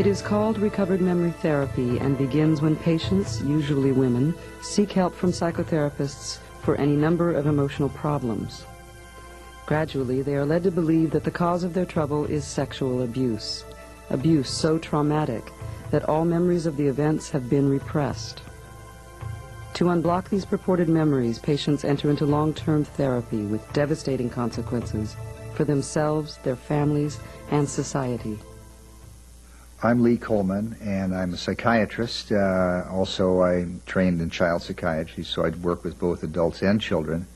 It is called recovered memory therapy and begins when patients, usually women, seek help from psychotherapists for any number of emotional problems. Gradually, they are led to believe that the cause of their trouble is sexual abuse, abuse so traumatic that all memories of the events have been repressed. To unblock these purported memories, patients enter into long-term therapy with devastating consequences for themselves, their families, and society. I'm Lee Coleman, and I'm a psychiatrist. Also, I'm trained in child psychiatry, so I work with both adults and children.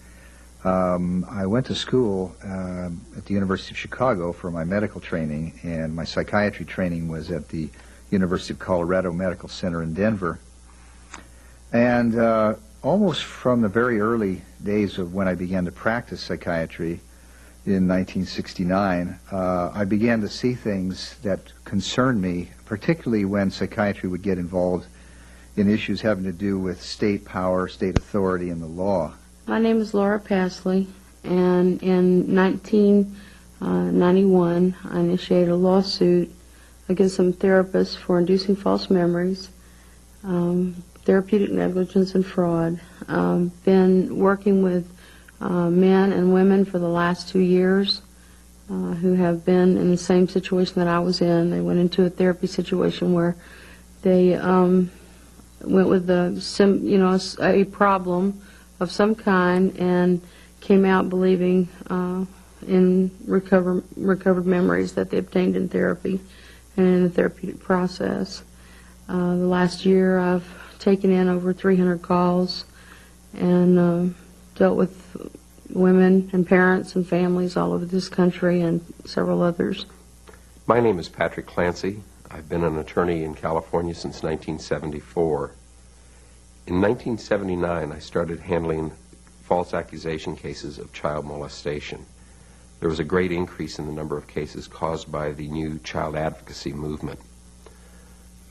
I went to school at the University of Chicago for my medical training, and my psychiatry training was at the University of Colorado Medical Center in Denver. And almost from the very early days of when I began to practice psychiatry in 1969, I began to see things that concerned me, particularly when psychiatry would get involved in issues having to do with state power, state authority, and the law. My name is Laura Pasley, and in 1991, I initiated a lawsuit against some therapists for inducing false memories, therapeutic negligence, and fraud. Been working with men and women for the last 2 years who have been in the same situation that I was in. They went into a therapy situation where they went with a problem of some kind and came out believing in recovered memories that they obtained in therapy and in the therapeutic process. The last year I've taken in over 300 calls and dealt with women and parents and families all over this country and several others. My name is Patrick Clancy. I've been an attorney in California since 1974. In 1979, I started handling false accusation cases of child molestation. There was a great increase in the number of cases caused by the new child advocacy movement.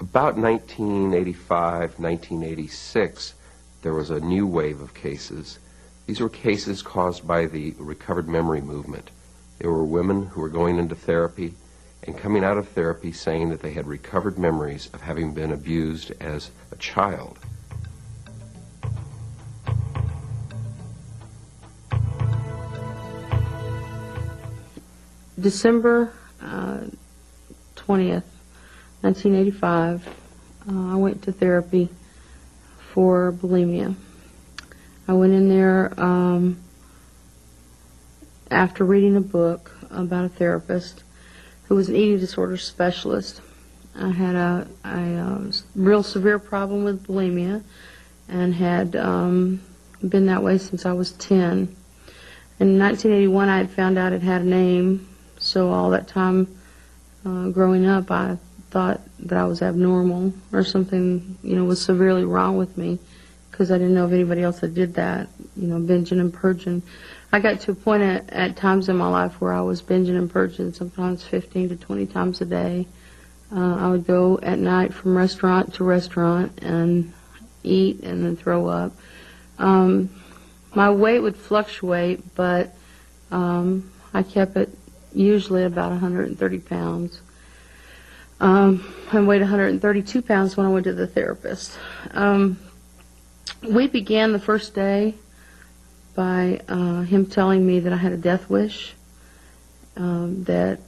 About 1985, 1986, there was a new wave of cases. These were cases caused by the recovered memory movement. There were women who were going into therapy and coming out of therapy saying that they had recovered memories of having been abused as a child. December 20th, 1985, I went to therapy for bulimia. I went in there after reading a book about a therapist who was an eating disorder specialist. I had a real severe problem with bulimia and had been that way since I was 10. In 1981, I had found out it had a name, so all that time growing up, I thought that I was abnormal or something, was severely wrong with me, because I didn't know of anybody else that did that, binging and purging. I got to a point at times in my life where I was binging and purging, sometimes 15 to 20 times a day. I would go at night from restaurant to restaurant and eat and then throw up. My weight would fluctuate, but I kept it usually about 130 pounds. I weighed 132 pounds when I went to the therapist. We began the first day by him telling me that I had a death wish, that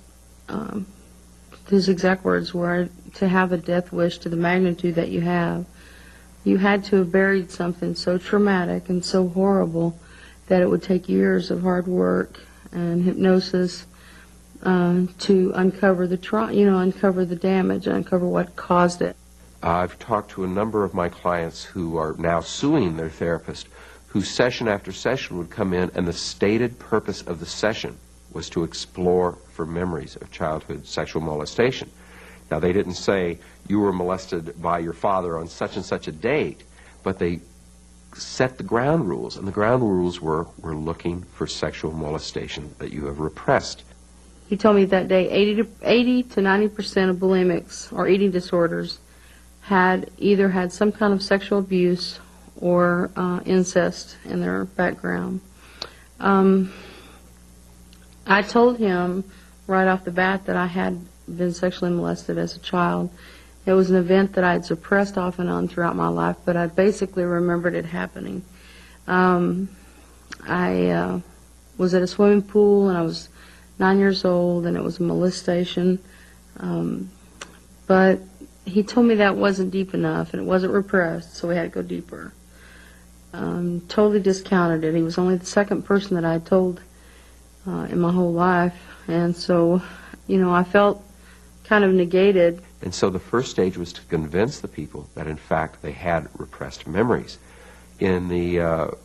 his exact words were, to have a death wish to the magnitude that you have, you had to have buried something so traumatic and so horrible that it would take years of hard work and hypnosis to uncover the uncover the damage, uncover what caused it. I've talked to a number of my clients who are now suing their therapist, who session after session would come in, and the stated purpose of the session was to explore for memories of childhood sexual molestation. Now, they didn't say you were molested by your father on such and such a date, but they set the ground rules, and the ground rules were, we're looking for sexual molestation that you have repressed. He told me that day 80 to 90% of bulimics or eating disorders had either had some kind of sexual abuse or incest in their background. I told him right off the bat that I had been sexually molested as a child. It was an event that I had suppressed off and on throughout my life, but I basically remembered it happening. I was at a swimming pool, and I was 9 years old, and it was a molestation. But he told me that wasn't deep enough, and it wasn't repressed, so we had to go deeper. Totally discounted it. He was only the second person that I had told in my whole life, and so, I felt kind of negated. And so the first stage was to convince the people that, in fact, they had repressed memories. In the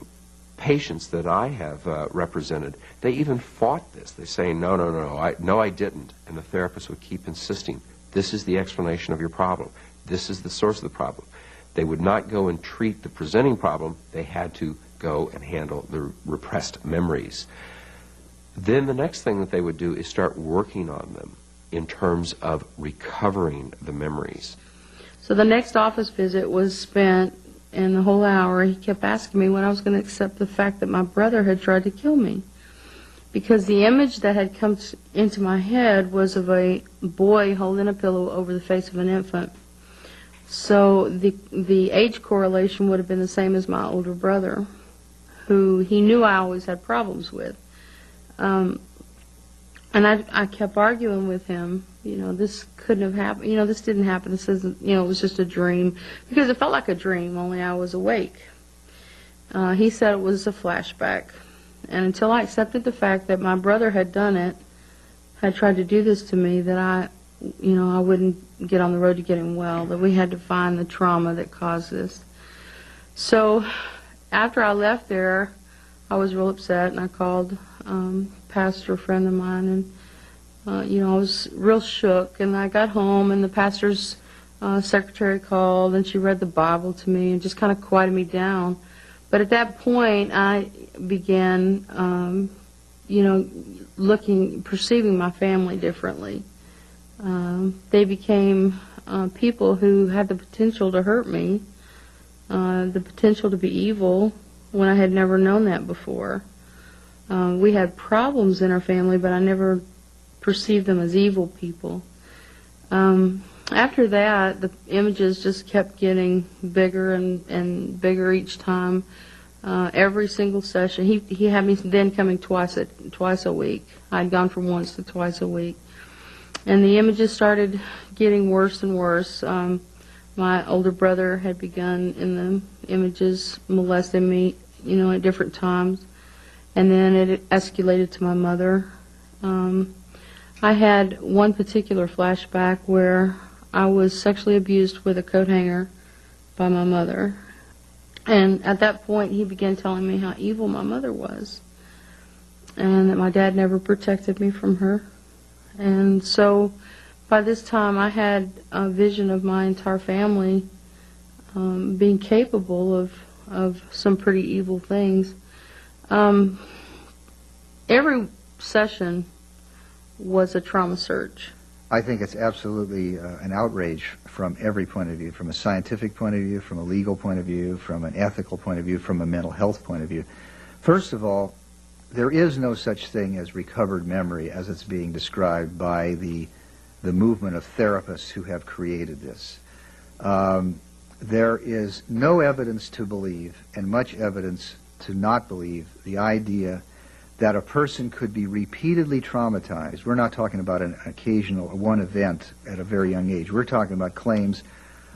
patients that I have represented, they even fought this. They say, no, I didn't. And the therapist would keep insisting, this is the explanation of your problem. This is the source of the problem. They would not go and treat the presenting problem. They had to go and handle the repressed memories. Then the next thing that they would do is start working on them in terms of recovering the memories. So the next office visit was spent, and the whole hour he kept asking me when I was going to accept the fact that my brother had tried to kill me. Because the image that had come into my head was of a boy holding a pillow over the face of an infant. So the age correlation would have been the same as my older brother, who he knew I always had problems with. And I kept arguing with him, this couldn't have happened, this didn't happen, this isn't, it was just a dream. Because it felt like a dream, only I was awake. He said it was a flashback. And until I accepted the fact that my brother had done it, had tried to do this to me, that I wouldn't get on the road to getting well, that we had to find the trauma that caused this. So after I left there, I was real upset, and I called pastor friend of mine, and I was real shook. And I got home, and the pastor's secretary called, and she read the Bible to me and just kind of quieted me down. But at that point, I began, perceiving my family differently. They became people who had the potential to hurt me, the potential to be evil, when I had never known that before. We had problems in our family, but I never perceived them as evil people. After that, the images just kept getting bigger and bigger each time. Every single session, he had me then coming twice a week. I'd gone from once to twice a week. And the images started getting worse and worse. My older brother had begun in the images molesting me, at different times. And then it escalated to my mother. I had one particular flashback where I was sexually abused with a coat hanger by my mother. And at that point, he began telling me how evil my mother was, and that my dad never protected me from her. And so by this time, I had a vision of my entire family being capable of some pretty evil things. Every session was a trauma search. I think it's absolutely an outrage from every point of view, from a scientific point of view, from a legal point of view, from an ethical point of view, from a mental health point of view. First of all, there is no such thing as recovered memory as it's being described by the movement of therapists who have created this. There is no evidence to believe, and much evidence to not believe, the idea that a person could be repeatedly traumatized. We're not talking about an occasional, one event at a very young age. We're talking about claims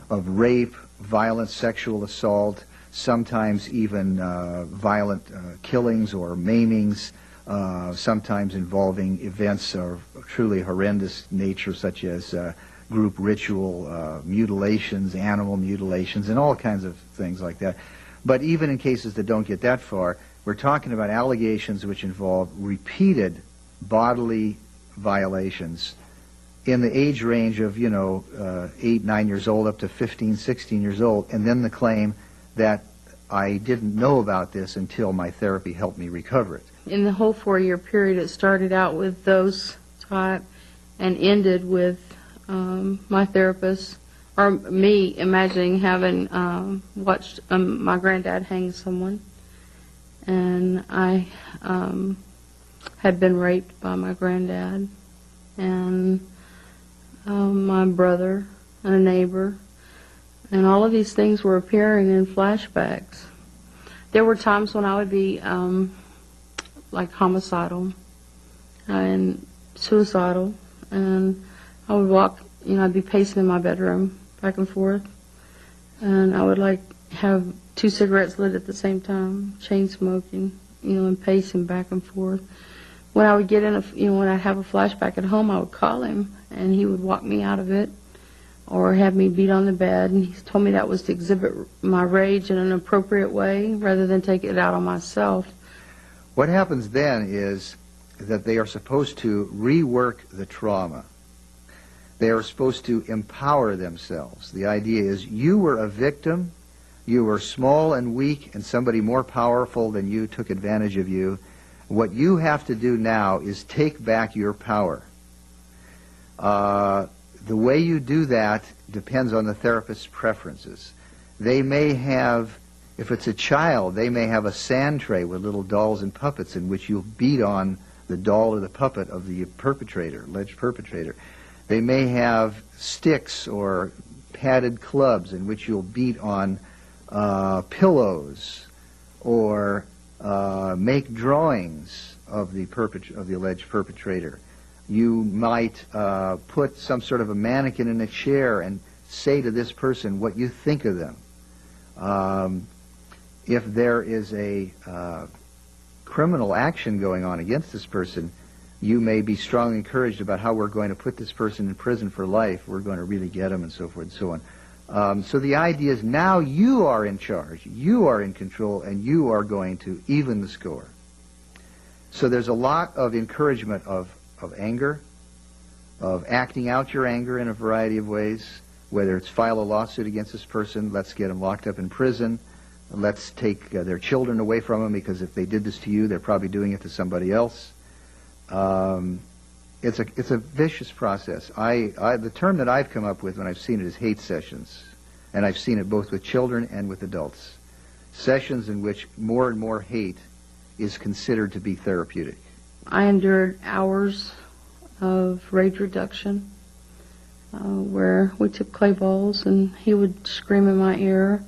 of rape, violent sexual assault, sometimes even violent killings or maimings, sometimes involving events of truly horrendous nature, such as group ritual mutilations, animal mutilations, and all kinds of things like that. But even in cases that don't get that far, we're talking about allegations which involve repeated bodily violations in the age range of, 8, 9 years old up to 15, 16 years old, and then the claim that I didn't know about this until my therapy helped me recover it. In the whole 4-year period, it started out with those type and ended with my therapist, or me imagining having watched my granddad hang someone. And I had been raped by my granddad, and my brother, and a neighbor, and all of these things were appearing in flashbacks. There were times when I would be like homicidal and suicidal, and I would walk, I'd be pacing in my bedroom back and forth, and I would like have 2 cigarettes lit at the same time, chain smoking, and pacing back and forth. When I would get in when I have a flashback at home, I would call him, and he would walk me out of it, or have me beat on the bed, and he told me that was to exhibit my rage in an appropriate way, rather than take it out on myself. What happens then is that they are supposed to rework the trauma. They are supposed to empower themselves. The idea is you were a victim, you were small and weak, and somebody more powerful than you took advantage of you. What you have to do now is take back your power. The way you do that depends on the therapist's preferences. They may have, if it's a child, they may have a sand tray with little dolls and puppets in which you'll beat on the doll or the puppet of the perpetrator, alleged perpetrator. They may have sticks or padded clubs in which you'll beat on pillows, or make drawings of the alleged perpetrator. You might put some sort of a mannequin in a chair and say to this person what you think of them. If there is a criminal action going on against this person, you may be strongly encouraged about how we're going to put this person in prison for life. We're going to really get him, and so forth and so on. So the idea is now you are in charge, you are in control, and you are going to even the score. So there's a lot of encouragement of anger, of acting out your anger in a variety of ways, whether it's file a lawsuit against this person, let's get them locked up in prison, let's take their children away from them, because if they did this to you, they're probably doing it to somebody else. It's a vicious process. The term that I've come up with when I've seen it is hate sessions, and I've seen it both with children and with adults. Sessions in which more and more hate is considered to be therapeutic. I endured hours of rage reduction, where we took clay balls and he would scream in my ear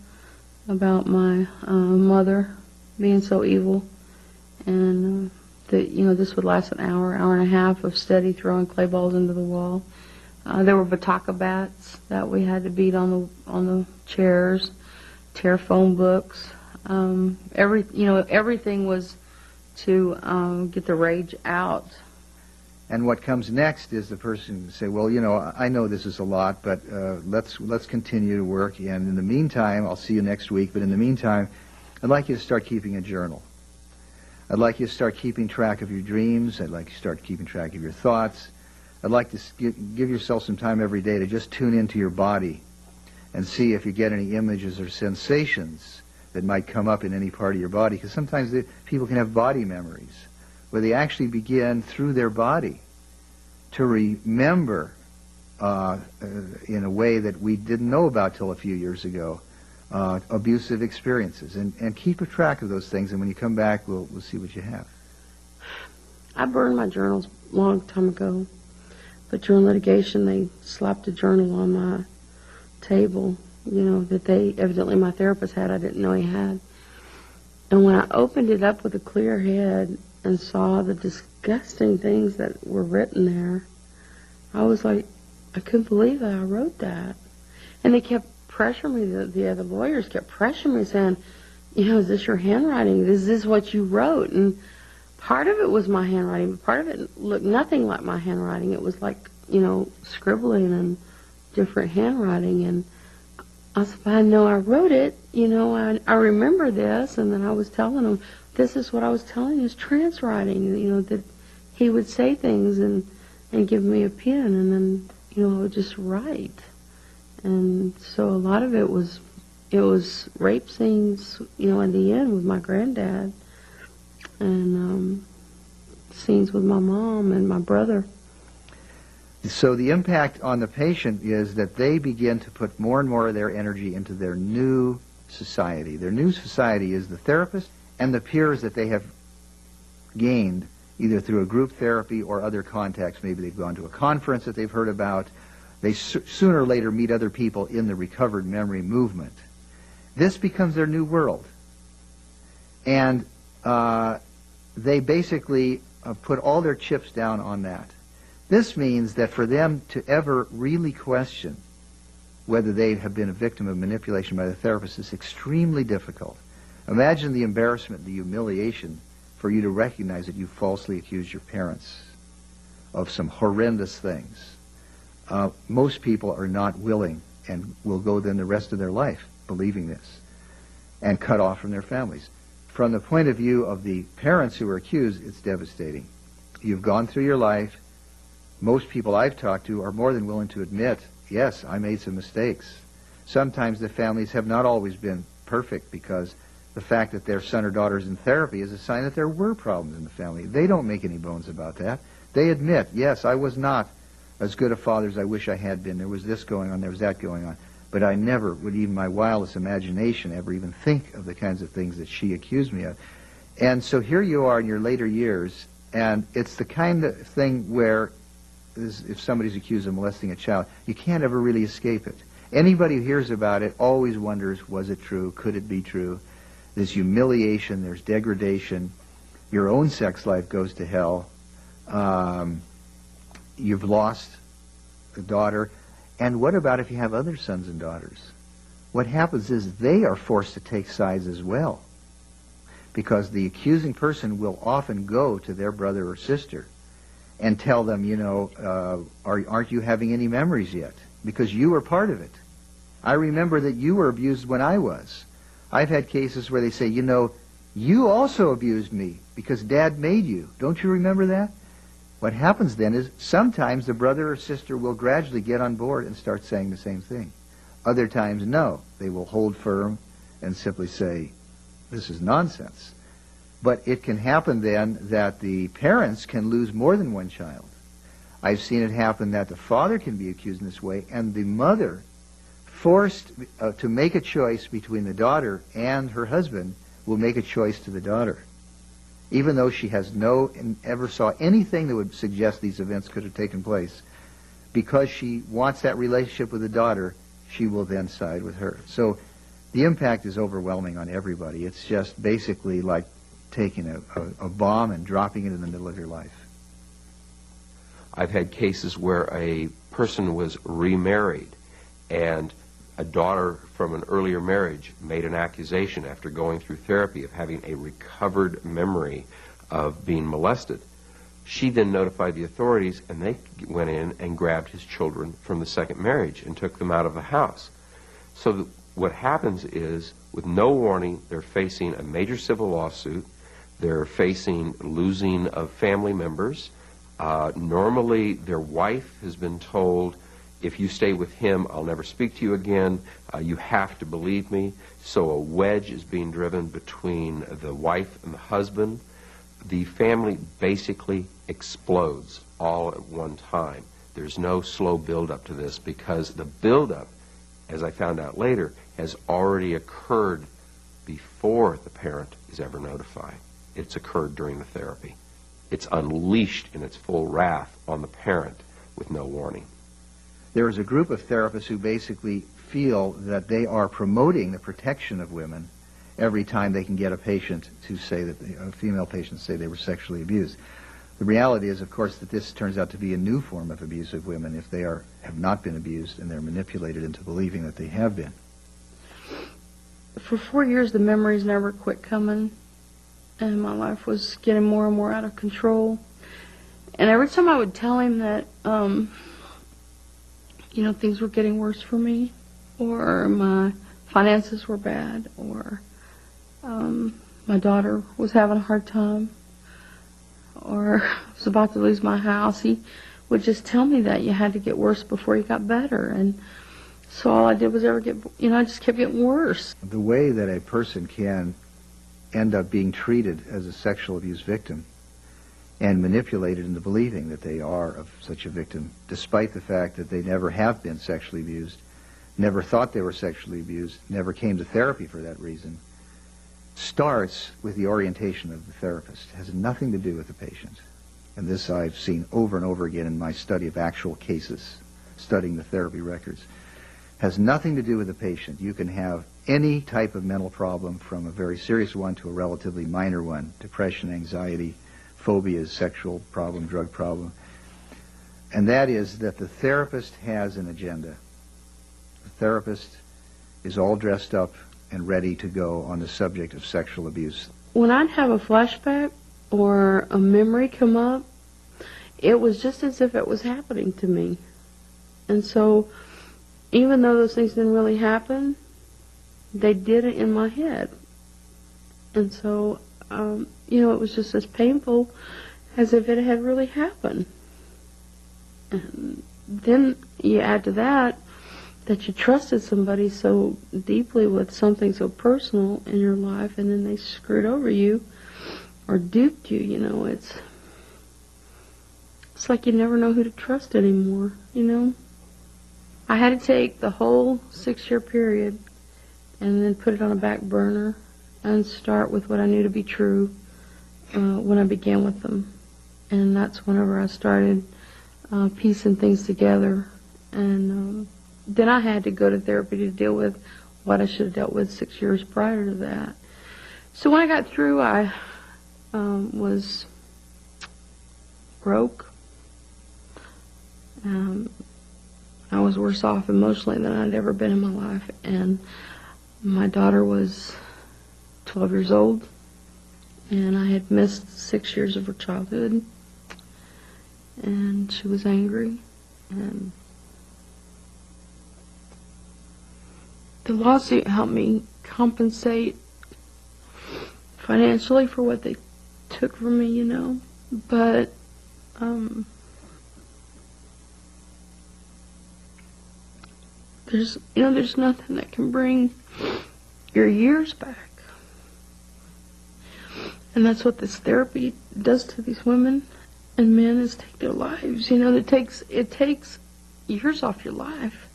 about my mother being so evil, and that this would last an hour, hour and a half of steady throwing clay balls into the wall. There were bataka bats that we had to beat on the chairs, tear phone books. Everything was to get the rage out. And what comes next is the person say, well, I know this is a lot, but let's continue to work. And in the meantime, I'll see you next week. But in the meantime, I'd like you to start keeping a journal. I'd like you to start keeping track of your dreams. I'd like you to start keeping track of your thoughts. I'd like to give yourself some time every day to just tune into your body and see if you get any images or sensations that might come up in any part of your body. Because sometimes people can have body memories where they actually begin through their body to remember in a way that we didn't know about till a few years ago, abusive experiences. And keep a track of those things, and when you come back, we'll see what you have. I burned my journals a long time ago, but during litigation they slapped a journal on my table, that evidently my therapist had, I didn't know he had. And when I opened it up with a clear head and saw the disgusting things that were written there, I was like, I couldn't believe that I wrote that. And they kept pressuring me, the other lawyers kept pressuring me, saying, is this your handwriting? Is this what you wrote? And part of it was my handwriting, but part of it looked nothing like my handwriting. It was like, scribbling and different handwriting. And I said, I know I wrote it, I remember this. And then I was telling him, this is what I was telling you is trance writing, that he would say things and give me a pen, and then, I would just write. And so a lot of it was rape scenes, in the end with my granddad, and scenes with my mom and my brother. So the impact on the patient is that they begin to put more and more of their energy into their new society. Their new society is the therapist and the peers that they have gained either through a group therapy or other contacts. Maybe they've gone to a conference that they've heard about. They sooner or later meet other people in the recovered memory movement. This becomes their new world. And they basically put all their chips down on that. This means that for them to ever really question whether they have been a victim of manipulation by the therapist is extremely difficult. Imagine the embarrassment, the humiliation for you to recognize that you falsely accused your parents of some horrendous things. Most people are not willing and will go then the rest of their life believing this and cut off from their families. From the point of view of the parents who are accused, it's devastating. You've gone through your life. Most people I've talked to are more than willing to admit, yes, I made some mistakes. Sometimes the families have not always been perfect because the fact that their son or daughter is in therapy is a sign that there were problems in the family. They don't make any bones about that. They admit, yes, I was not as good a father as I wish I had been. There was this going on, there was that going on. But I never would, even my wildest imagination, ever even think of the kinds of things that she accused me of. And so here you are in your later years, and it's the kind of thing where if somebody's accused of molesting a child, you can't ever really escape it. Anybody who hears about it always wonders, was it true? Could it be true? There's humiliation, there's degradation. Your own sex life goes to hell. You've lost a daughter. And what about if you have other sons and daughters? What happens is they are forced to take sides as well, because the accusing person will often go to their brother or sister and tell them, you know, aren't you having any memories yet? Because you were part of it. I remember that you were abused when I was. I've had cases where they say, you know, you also abused me because Dad made you. Don't you remember that? What happens then is sometimes the brother or sister will gradually get on board and start saying the same thing. Other times, no. They will hold firm and simply say, this is nonsense. But it can happen then that the parents can lose more than one child. I've seen it happen that the father can be accused in this way, and the mother, forced to make a choice between the daughter and her husband, will make a choice to the daughter, even though she has ever saw anything that would suggest these events could have taken place. Because she wants that relationship with the daughter, she will then side with her. So the impact is overwhelming on everybody. It's just basically like taking a bomb and dropping it in the middle of your life. I've had cases where a person was remarried and a daughter from an earlier marriage made an accusation after going through therapy of having a recovered memory of being molested. She then notified the authorities, and they went in and grabbed his children from the second marriage and took them out of the house. So what happens is, with no warning, they're facing a major civil lawsuit. They're facing losing of family members. Normally, their wife has been told, if you stay with him, I'll never speak to you again. You have to believe me. So a wedge is being driven between the wife and the husband. The family basically explodes all at one time. There's no slow build-up to this, because the build-up, as I found out later, has already occurred before the parent is ever notified. It's occurred during the therapy. It's unleashed in its full wrath on the parent with no warning. There is a group of therapists who basically feel that they are promoting the protection of women every time they can get a patient to say that a female patient say they were sexually abused. The reality is, of course, that this turns out to be a new form of abuse of women if they have not been abused and they're manipulated into believing that they have been. For 4 years, the memories never quit coming, and my life was getting more and more out of control. And every time I would tell him that, you know, things were getting worse for me, or my finances were bad, or my daughter was having a hard time, or I was about to lose my house, he would just tell me that you had to get worse before you got better. And so all I did was I just kept getting worse. The way that a person can end up being treated as a sexual abuse victim and manipulated into believing that they are of such a victim, despite the fact that they never have been sexually abused, never thought they were sexually abused, never came to therapy for that reason, starts with the orientation of the therapist. It has nothing to do with the patient. And this I've seen over and over again in my study of actual cases studying the therapy records. Has nothing to do with the patient. You can have any type of mental problem, from a very serious one to a relatively minor one: depression, anxiety, phobias, sexual problem, drug problem. And that is that the therapist has an agenda. The therapist is all dressed up and ready to go on the subject of sexual abuse. When I'd have a flashback or a memory come up, it was just as if it was happening to me. And so, even though those things didn't really happen, they did it in my head. And so, it was just as painful as if it had really happened. And then you add to that you trusted somebody so deeply with something so personal in your life, and then they screwed over you or duped you. It's like you never know who to trust anymore, I had to take the whole 6-year period and then put it on a back burner and start with what I knew to be true when I began with them. And that's whenever I started piecing things together. And then I had to go to therapy to deal with what I should have dealt with 6 years prior to that. So when I got through, I was broke. I was worse off emotionally than I'd ever been in my life. And my daughter was 12 years old, and I had missed 6 years of her childhood. And she was angry, and the lawsuit helped me compensate financially for what they took from me, but there's nothing that can bring your years back. And that's what this therapy does to these women and men, is take their lives. It takes years off your life.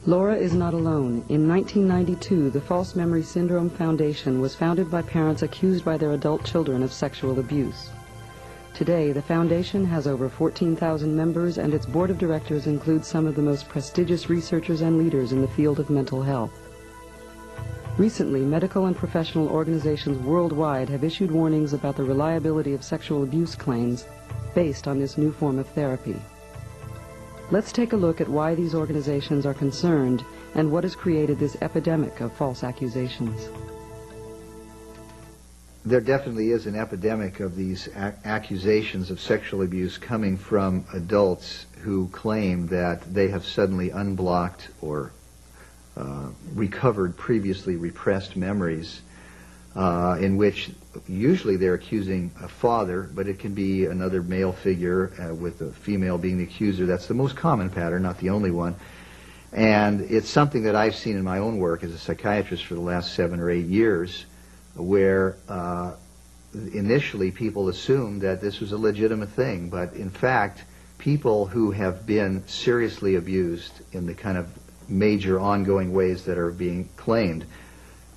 Laura is not alone. In 1992, the False Memory Syndrome Foundation was founded by parents accused by their adult children of sexual abuse. Today, the foundation has over 14,000 members, and its board of directors includes some of the most prestigious researchers and leaders in the field of mental health. Recently, medical and professional organizations worldwide have issued warnings about the reliability of sexual abuse claims based on this new form of therapy. Let's take a look at why these organizations are concerned and what has created this epidemic of false accusations. There definitely is an epidemic of these accusations of sexual abuse coming from adults who claim that they have suddenly unblocked or recovered previously repressed memories, in which usually they're accusing a father, but it can be another male figure with the female being the accuser. That's the most common pattern, not the only one. And it's something that I've seen in my own work as a psychiatrist for the last 7 or 8 years, where initially people assumed that this was a legitimate thing, but in fact people who have been seriously abused in the kind of major ongoing ways that are being claimed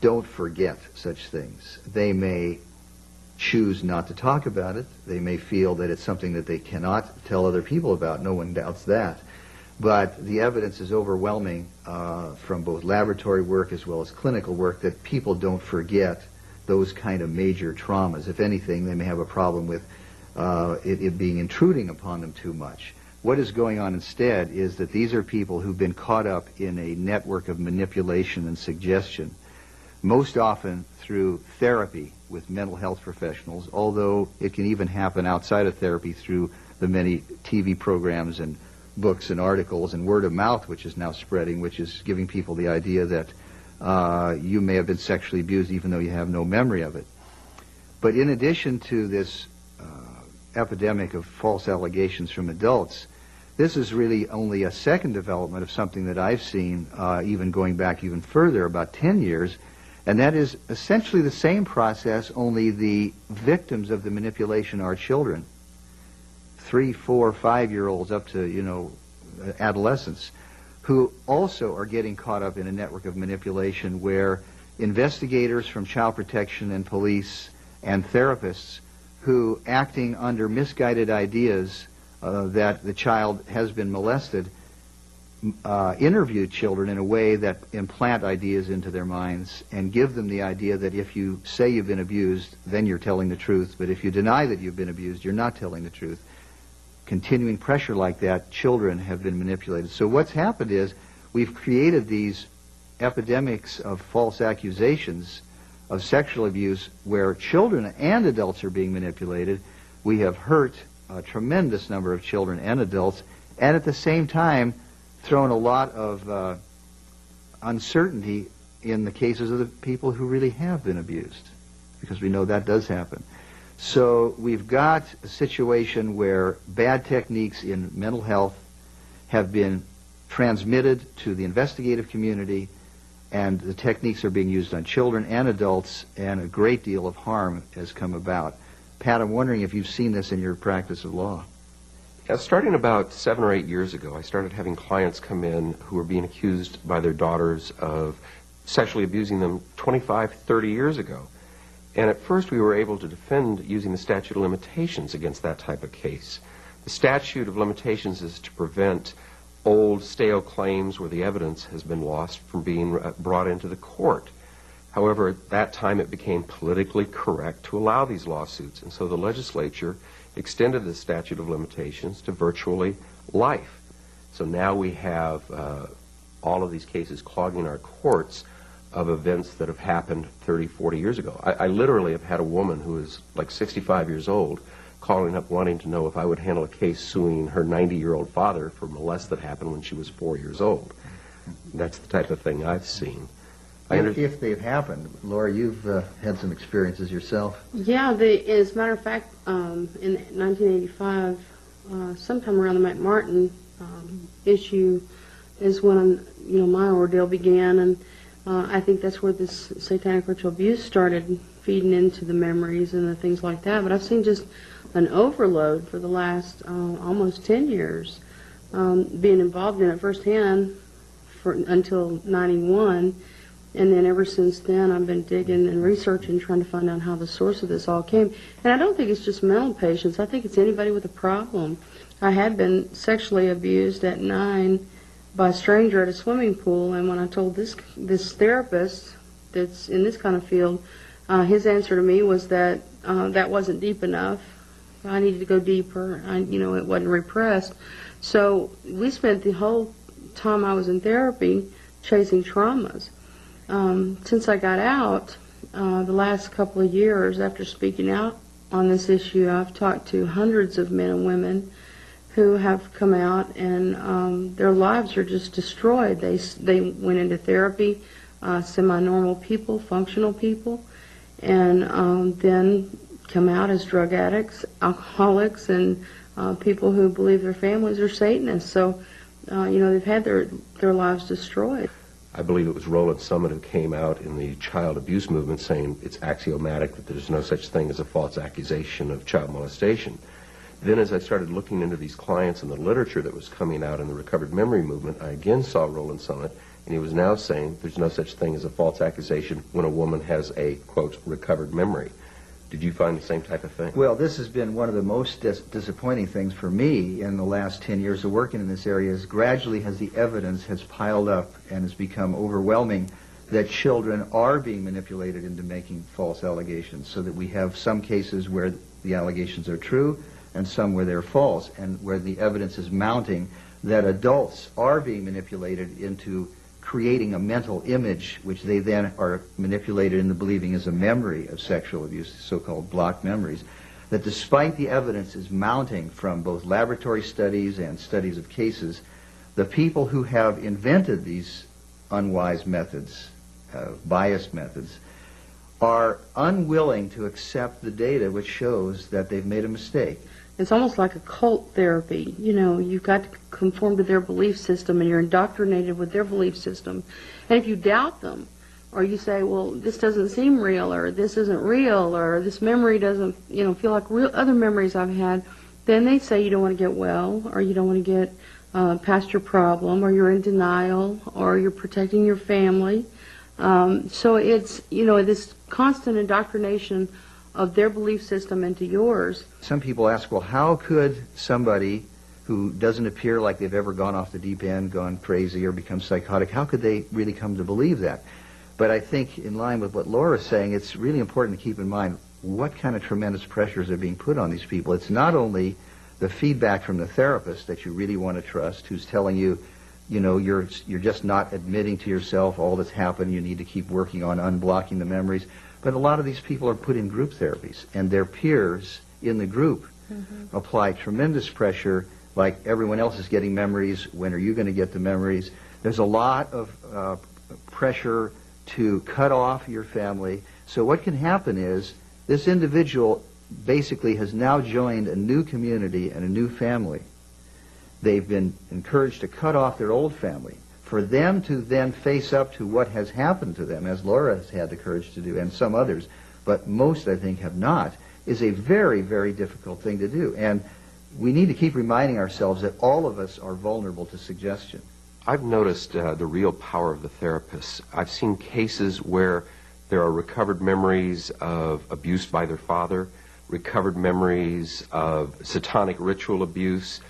don't forget such things. They may choose not to talk about it. They may feel that it's something that they cannot tell other people about. No one doubts that. But the evidence is overwhelming from both laboratory work as well as clinical work that people don't forget those kind of major traumas. If anything, they may have a problem with it being intruding upon them too much. What is going on instead is that these are people who've been caught up in a network of manipulation and suggestion, most often through therapy with mental health professionals, although it can even happen outside of therapy through the many TV programs and books and articles and word of mouth, which is now spreading, which is giving people the idea that you may have been sexually abused even though you have no memory of it. But in addition to this epidemic of false allegations from adults, this is really only a second development of something that I've seen even going back even further, about 10 years, and that is essentially the same process, only the victims of the manipulation are children, 3, 4, 5-year-olds up to, adolescents, who also are getting caught up in a network of manipulation where investigators from child protection and police and therapists who, acting under misguided ideas that the child has been molested, interview children in a way that implant ideas into their minds and give them the idea that if you say you've been abused, then you're telling the truth, but if you deny that you've been abused, you're not telling the truth. Continuing pressure like that, children have been manipulated. So what's happened is we've created these epidemics of false accusations of sexual abuse where children and adults are being manipulated. We have hurt a tremendous number of children and adults, and at the same time thrown a lot of uncertainty in the cases of the people who really have been abused, because we know that does happen. So we've got a situation where bad techniques in mental health have been transmitted to the investigative community, and the techniques are being used on children and adults, and a great deal of harm has come about. Pat, I'm wondering if you've seen this in your practice of law. Yeah, starting about 7 or 8 years ago, I started having clients come in who were being accused by their daughters of sexually abusing them 25, 30 years ago. And at first we were able to defend using the statute of limitations against that type of case. The statute of limitations is to prevent old, stale claims where the evidence has been lost from being brought into the court. However, at that time it became politically correct to allow these lawsuits, and so the legislature extended the statute of limitations to virtually life. So now we have all of these cases clogging our courts of events that have happened 30, 40 years ago. I literally have had a woman who is like 65 years old calling up wanting to know if I would handle a case suing her 90-year-old father for molest that happened when she was 4 years old. That's the type of thing I've seen. If they've happened. Laura, you've had some experiences yourself. Yeah, as a matter of fact, in 1985, sometime around the McMartin issue is when my ordeal began, and I think that's where this satanic ritual abuse started feeding into the memories and the things like that. But I've seen just an overload for the last almost 10 years, being involved in it firsthand until 91. And then ever since then, I've been digging and researching, trying to find out how the source of this all came. And I don't think it's just mental patients. I think it's anybody with a problem. I had been sexually abused at 9 by a stranger at a swimming pool, and when I told this therapist that's in this kind of field, his answer to me was that that wasn't deep enough. I needed to go deeper. It wasn't repressed. So we spent the whole time I was in therapy chasing traumas. Since I got out, the last couple of years after speaking out on this issue, I've talked to hundreds of men and women who have come out, and their lives are just destroyed. They went into therapy, semi-normal people, functional people, and then come out as drug addicts, alcoholics, and people who believe their families are Satanists. So, they've had their lives destroyed. I believe it was Roland Summit who came out in the child abuse movement saying it's axiomatic that there's no such thing as a false accusation of child molestation. Then as I started looking into these clients and the literature that was coming out in the recovered memory movement, I again saw Roland Summit, and he was now saying there's no such thing as a false accusation when a woman has a, quote, recovered memory. Did you find the same type of thing? Well, this has been one of the most disappointing things for me in the last 10 years of working in this area, is gradually as the evidence has piled up and has become overwhelming that children are being manipulated into making false allegations, so that we have some cases where the allegations are true and some where they're false, and where the evidence is mounting that adults are being manipulated into creating a mental image, which they then are manipulated into believing is a memory of sexual abuse, so-called blocked memories, that despite the evidence is mounting from both laboratory studies and studies of cases, the people who have invented these unwise methods, biased methods, are unwilling to accept the data which shows that they've made a mistake. It's almost like a cult therapy. You've got to conform to their belief system, and you're indoctrinated with their belief system. And if you doubt them, or you say, well, this doesn't seem real, or this isn't real, or this memory doesn't, feel like real other memories I've had, then they say you don't want to get well, or you don't want to get past your problem, or you're in denial, or you're protecting your family. So it's, this constant indoctrination of their belief system into yours. Some people ask, well, how could somebody who doesn't appear like they've ever gone off the deep end, gone crazy, or become psychotic, how could they really come to believe that? But I think in line with what Laura's saying, it's really important to keep in mind what kind of tremendous pressures are being put on these people. It's not only the feedback from the therapist that you really want to trust, who's telling you, you know, you're just not admitting to yourself all that's happened, you need to keep working on unblocking the memories. But a lot of these people are put in group therapies, and their peers in the group apply tremendous pressure, like everyone else is getting memories, when are you going to get the memories? There's a lot of pressure to cut off your family. So what can happen is this individual basically has now joined a new community and a new family. They've been encouraged to cut off their old family. For them to then face up to what has happened to them, as Laura has had the courage to do, and some others, but most, I think, have not, is a very, very difficult thing to do. And we need to keep reminding ourselves that all of us are vulnerable to suggestion. I've noticed the real power of the therapists. I've seen cases where there are recovered memories of abuse by their father, recovered memories of satanic ritual abuse,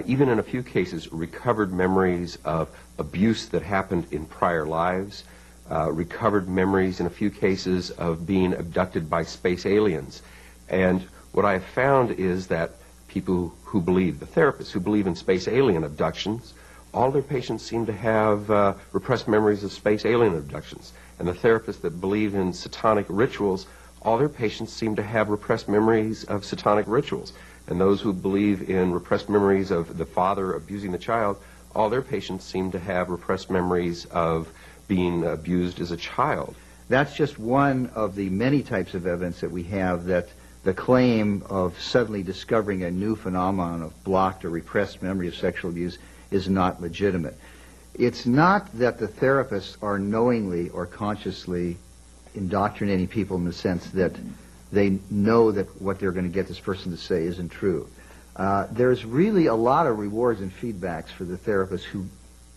even in a few cases, recovered memories of abuse that happened in prior lives, recovered memories in a few cases of being abducted by space aliens. And what I have found is that people who believe, the therapists who believe in space alien abductions, all their patients seem to have repressed memories of space alien abductions. And the therapists that believe in satanic rituals, all their patients seem to have repressed memories of satanic rituals. And those who believe in repressed memories of the father abusing the child, all their patients seem to have repressed memories of being abused as a child. That's just one of the many types of evidence that we have that the claim of suddenly discovering a new phenomenon of blocked or repressed memory of sexual abuse is not legitimate. It's not that the therapists are knowingly or consciously indoctrinating people in the sense that they know that what they're going to get this person to say isn't true. There's really a lot of rewards and feedbacks for the therapists who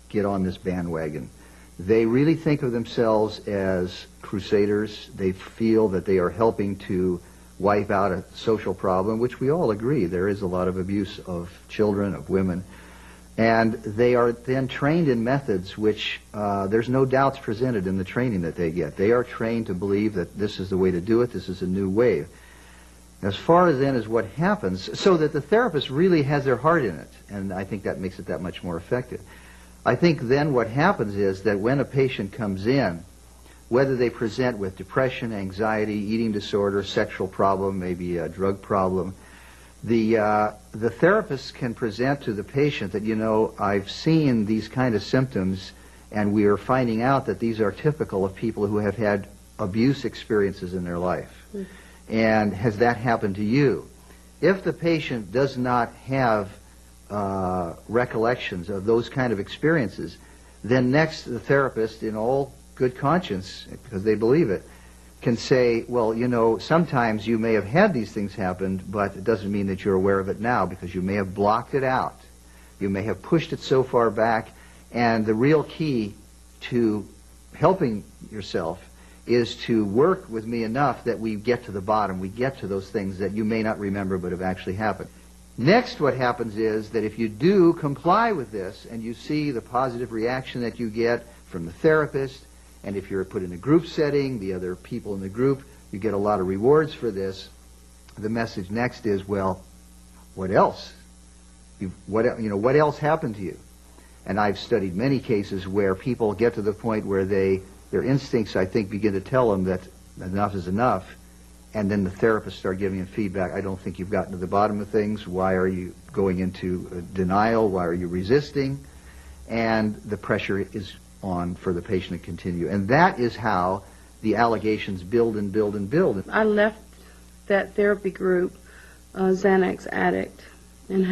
get on this bandwagon. They really think of themselves as crusaders. They feel that they are helping to wipe out a social problem, which we all agree. There is a lot of abuse of children, of women. And they are then trained in methods which there's no doubts presented in the training that they get. They are trained to believe that this is the way to do it, this is a new wave. As far as then as what happens, so that the therapist really has their heart in it, and I think that makes it that much more effective. I think then what happens is that when a patient comes in, whether they present with depression, anxiety, eating disorder, sexual problem, maybe a drug problem, the therapist can present to the patient that, you know, I've seen these kind of symptoms, and we are finding out that these are typical of people who have had abuse experiences in their life. And has that happened to you? If the patient does not have recollections of those kind of experiences, then next the therapist, in all good conscience, because they believe it, can say, well, you know, sometimes you may have had these things happen, but it doesn't mean that you're aware of it now, because you may have blocked it out. You may have pushed it so far back, and the real key to helping yourself is to work with me enough that we get to the bottom, we get to those things that you may not remember but have actually happened. Next, what happens is that if you do comply with this, and you see the positive reaction that you get from the therapist, and if you're put in a group setting, the other people in the group, you get a lot of rewards for this. The message next is, well, what else? What else happened to you? And I've studied many cases where people get to the point where their instincts, I think, begin to tell them that enough is enough, and then the therapists start giving them feedback. I don't think you've gotten to the bottom of things. Why are you going into denial? Why are you resisting? And the pressure is on for the patient to continue. And that is how the allegations build and build and build. I left that therapy group Xanax addict and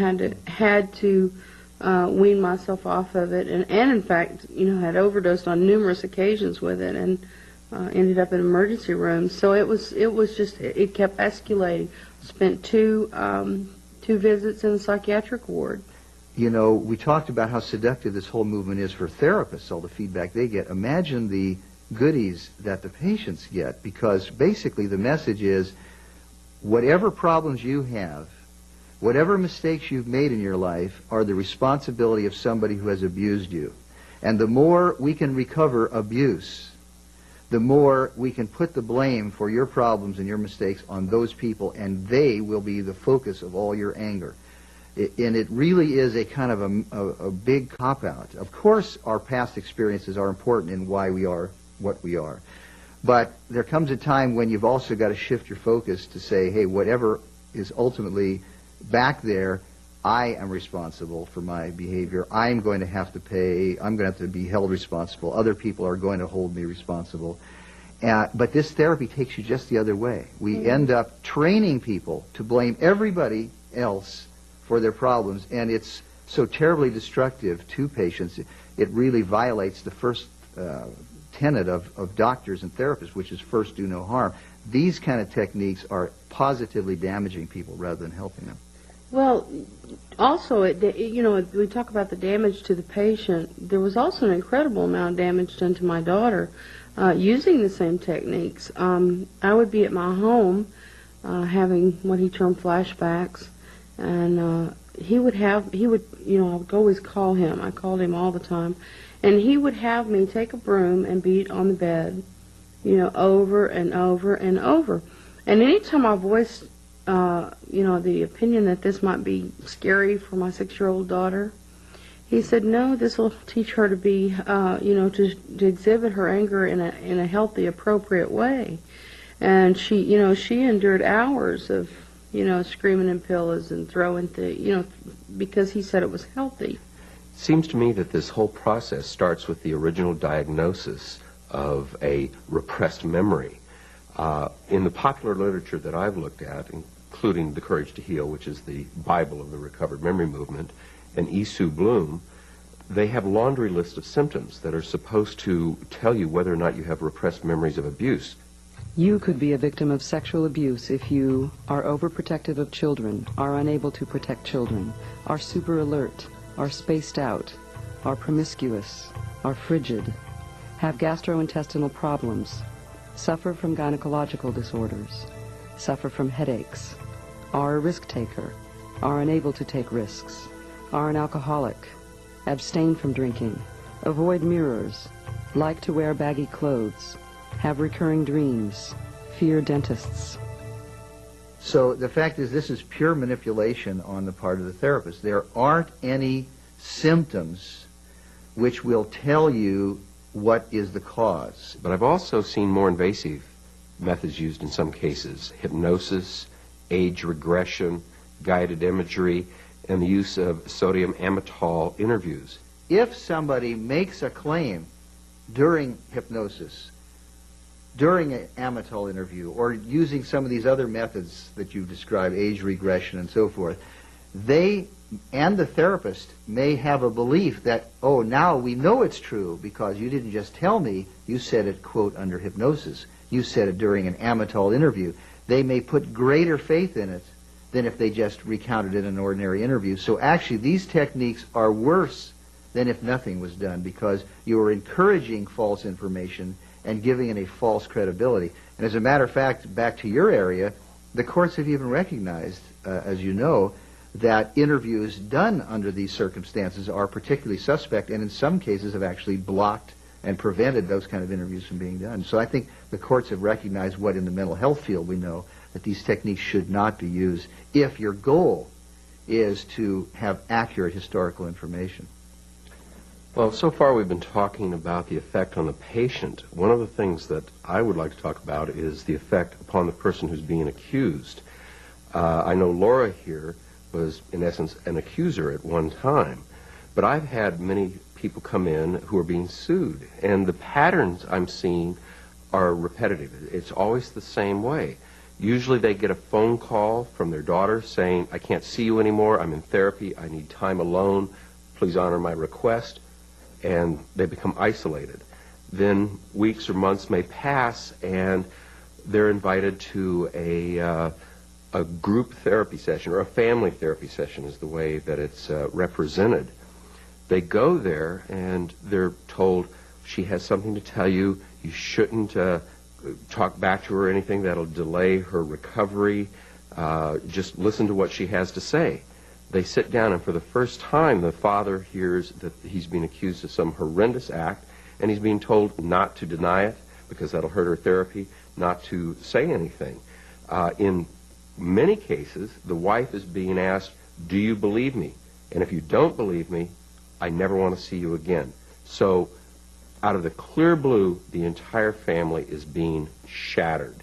had to wean myself off of it, and in fact, you know, had overdosed on numerous occasions with it, and ended up in emergency rooms. So it kept escalating. Spent two visits in the psychiatric ward. You know, we talked about how seductive this whole movement is for therapists, all the feedback they get. Imagine the goodies that the patients get, because basically the message is whatever problems you have, whatever mistakes you've made in your life are the responsibility of somebody who has abused you. And the more we can recover abuse, the more we can put the blame for your problems and your mistakes on those people, and they will be the focus of all your anger. And it really is a kind of a big cop-out. Of course, our past experiences are important in why we are what we are. But there comes a time when you've also got to shift your focus to say, hey, whatever is ultimately back there, I am responsible for my behavior. I'm going to have to pay. I'm going to have to be held responsible. Other people are going to hold me responsible. But this therapy takes you just the other way. We end up training people to blame everybody else for their problems, and it's so terribly destructive to patients. It really violates the first tenet of doctors and therapists, which is first do no harm. These kind of techniques are positively damaging people rather than helping them. Well, also, we talk about the damage to the patient. There was also an incredible amount of damage done to my daughter using the same techniques. I would be at my home having what he termed flashbacks, and I would always call him. I called him all the time, and he would have me take a broom and beat on the bed, over and over and over. And anytime I voiced the opinion that this might be scary for my 6-year-old daughter, he said, no, this will teach her to be, to exhibit her anger in a healthy, appropriate way. And she endured hours of, screaming in pillows and throwing things, because he said it was healthy. Seems to me that this whole process starts with the original diagnosis of a repressed memory. In the popular literature that I've looked at, including The Courage to Heal, which is the Bible of the recovered memory movement, and E. Sue Bloom, they have a laundry list of symptoms that are supposed to tell you whether or not you have repressed memories of abuse. You could be a victim of sexual abuse if you are overprotective of children, are unable to protect children, are super alert, are spaced out, are promiscuous, are frigid, have gastrointestinal problems, suffer from gynecological disorders, suffer from headaches, are a risk taker, are unable to take risks, are an alcoholic, abstain from drinking, avoid mirrors, like to wear baggy clothes, have recurring dreams, fear dentists. So the fact is, this is pure manipulation on the part of the therapist. There aren't any symptoms which will tell you what is the cause. But I've also seen more invasive methods used in some cases: hypnosis, age regression, guided imagery, and the use of sodium amytal interviews. If somebody makes a claim during hypnosis, during an amytal interview, or using some of these other methods that you've described, age regression and so forth, they and the therapist may have a belief that, oh, now we know it's true because you didn't just tell me, you said it, quote, under hypnosis. You said it during an amytal interview. They may put greater faith in it than if they just recounted it in an ordinary interview. So actually, these techniques are worse than if nothing was done, because you are encouraging false information and giving it a false credibility. And as a matter of fact, back to your area, the courts have even recognized, as you know, that interviews done under these circumstances are particularly suspect, and in some cases have actually blocked and prevented those kind of interviews from being done. So I think the courts have recognized what in the mental health field we know, that these techniques should not be used if your goal is to have accurate historical information. Well, so far we've been talking about the effect on the patient. One of the things that I would like to talk about is the effect upon the person who's being accused. I know Laura here was, in essence, an accuser at one time, but I've had many people come in who are being sued, and the patterns I'm seeing are repetitive. It's always the same way. Usually they get a phone call from their daughter saying, I can't see you anymore, I'm in therapy, I need time alone, please honor my request, and they become isolated. Then weeks or months may pass, and they're invited to a group therapy session, or a family therapy session is the way that it's represented. They go there, and they're told, she has something to tell you, you shouldn't talk back to her or anything, that'll delay her recovery. Just listen to what she has to say. They sit down, and for the first time, the father hears that he's being accused of some horrendous act, and he's being told not to deny it because that'll hurt her therapy, not to say anything. In many cases, the wife is being asked, do you believe me? And if you don't believe me, I never want to see you again. So out of the clear blue, the entire family is being shattered.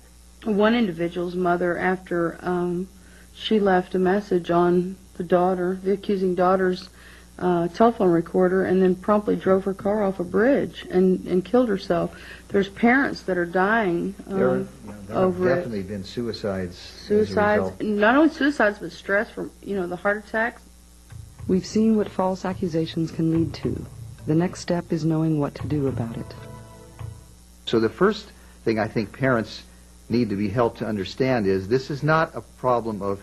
One individual's mother, after she left a message on the accusing daughter's telephone recorder, and then promptly drove her car off a bridge and killed herself. There's parents that are dying There over have definitely been suicides. Suicides, not only suicides, but stress from, the heart attacks. We've seen what false accusations can lead to. The next step is knowing what to do about it. So the first thing I think parents need to be helped to understand is this is not a problem of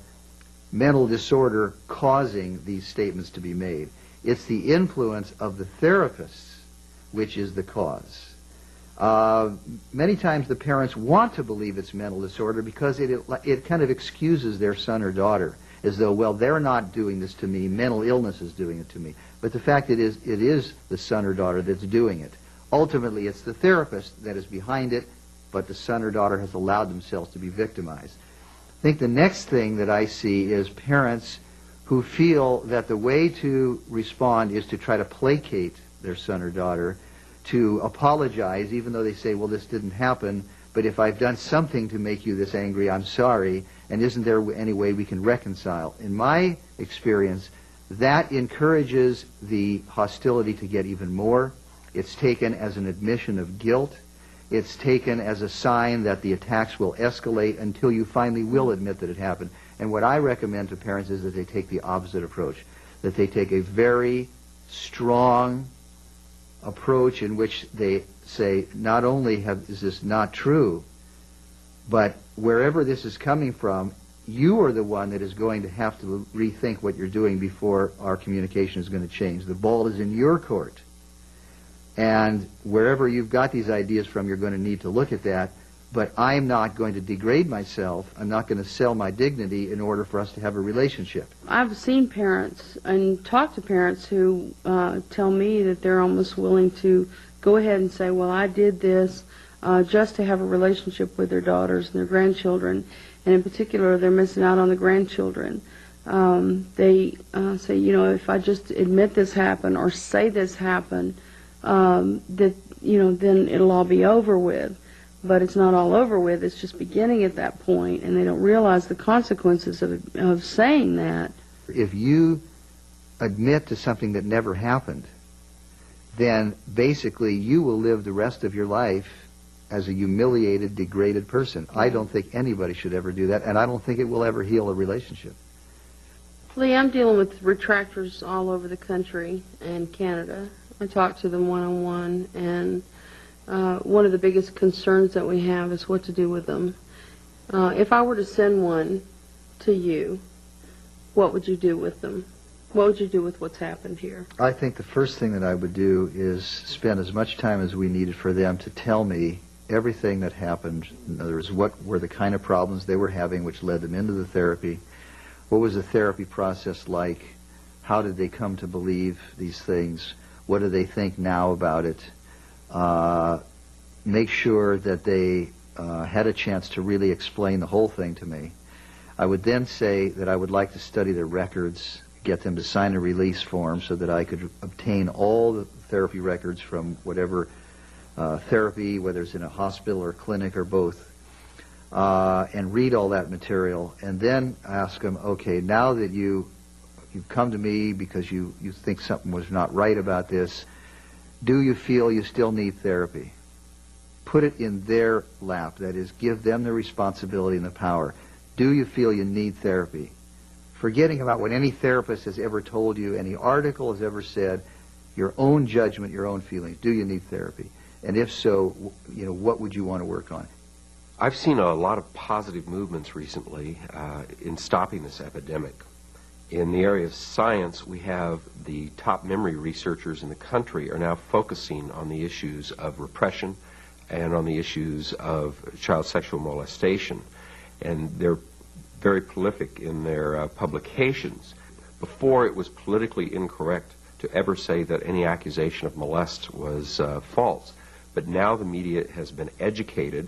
mental disorder causing these statements to be made. It's the influence of the therapists which is the cause. Many times the parents want to believe it's mental disorder because it kind of excuses their son or daughter as though, well, they're not doing this to me, mental illness is doing it to me. But the fact it is the son or daughter that's doing it. Ultimately, it's the therapist that is behind it, but the son or daughter has allowed themselves to be victimized. I think the next thing that I see is parents who feel that the way to respond is to try to placate their son or daughter, to apologize, even though they say, well, this didn't happen, but if I've done something to make you this angry, I'm sorry, and isn't there any way we can reconcile? In my experience, that encourages the hostility to get even more. It's taken as an admission of guilt. It's taken as a sign that the attacks will escalate until you finally will admit that it happened. And what I recommend to parents is that they take the opposite approach, that they take a very strong approach in which they say, not only is this not true, but wherever this is coming from, you are the one that is going to have to rethink what you're doing before our communication is going to change. The ball is in your court. And wherever you've got these ideas from, you're going to need to look at that. But I'm not going to degrade myself. I'm not going to sell my dignity in order for us to have a relationship. I've seen parents and talked to parents who tell me that they're almost willing to go ahead and say, well, I did this just to have a relationship with their daughters and their grandchildren. And in particular, they're missing out on the grandchildren. They say, if I just admit this happened or say this happened, that, then it'll all be over with. But it's not all over with. It's just beginning at that point, and they don't realize the consequences of saying that. If you admit to something that never happened, then basically you will live the rest of your life as a humiliated, degraded person. I don't think anybody should ever do that, and I don't think it will ever heal a relationship. Lee, I'm dealing with retractors all over the country and Canada. I talk to them one-on-one, and one of the biggest concerns that we have is what to do with them. If I were to send one to you, what would you do with them? What would you do with what's happened here? I think the first thing that I would do is spend as much time as we needed for them to tell me everything that happened. In other words, what were the kind of problems they were having which led them into the therapy? What was the therapy process like? How did they come to believe these things? What do they think now about it? Make sure that they had a chance to really explain the whole thing to me. I would then say that I would like to study their records, get them to sign a release form so that I could obtain all the therapy records from whatever therapy, whether it's in a hospital or clinic or both, and read all that material, and then ask them, okay, now that you've come to me because you think something was not right about this, do you feel you still need therapy? Put it in their lap. That is, give them the responsibility and the power. Do you feel you need therapy? Forgetting about what any therapist has ever told you, any article has ever said, your own judgment, your own feelings. Do you need therapy? And if so, what would you want to work on? I've seen a lot of positive movements recently in stopping this epidemic. In the area of science, we have the top memory researchers in the country are now focusing on the issues of repression and on the issues of child sexual molestation. And they're very prolific in their publications. Before, it was politically incorrect to ever say that any accusation of molest was false. But now the media has been educated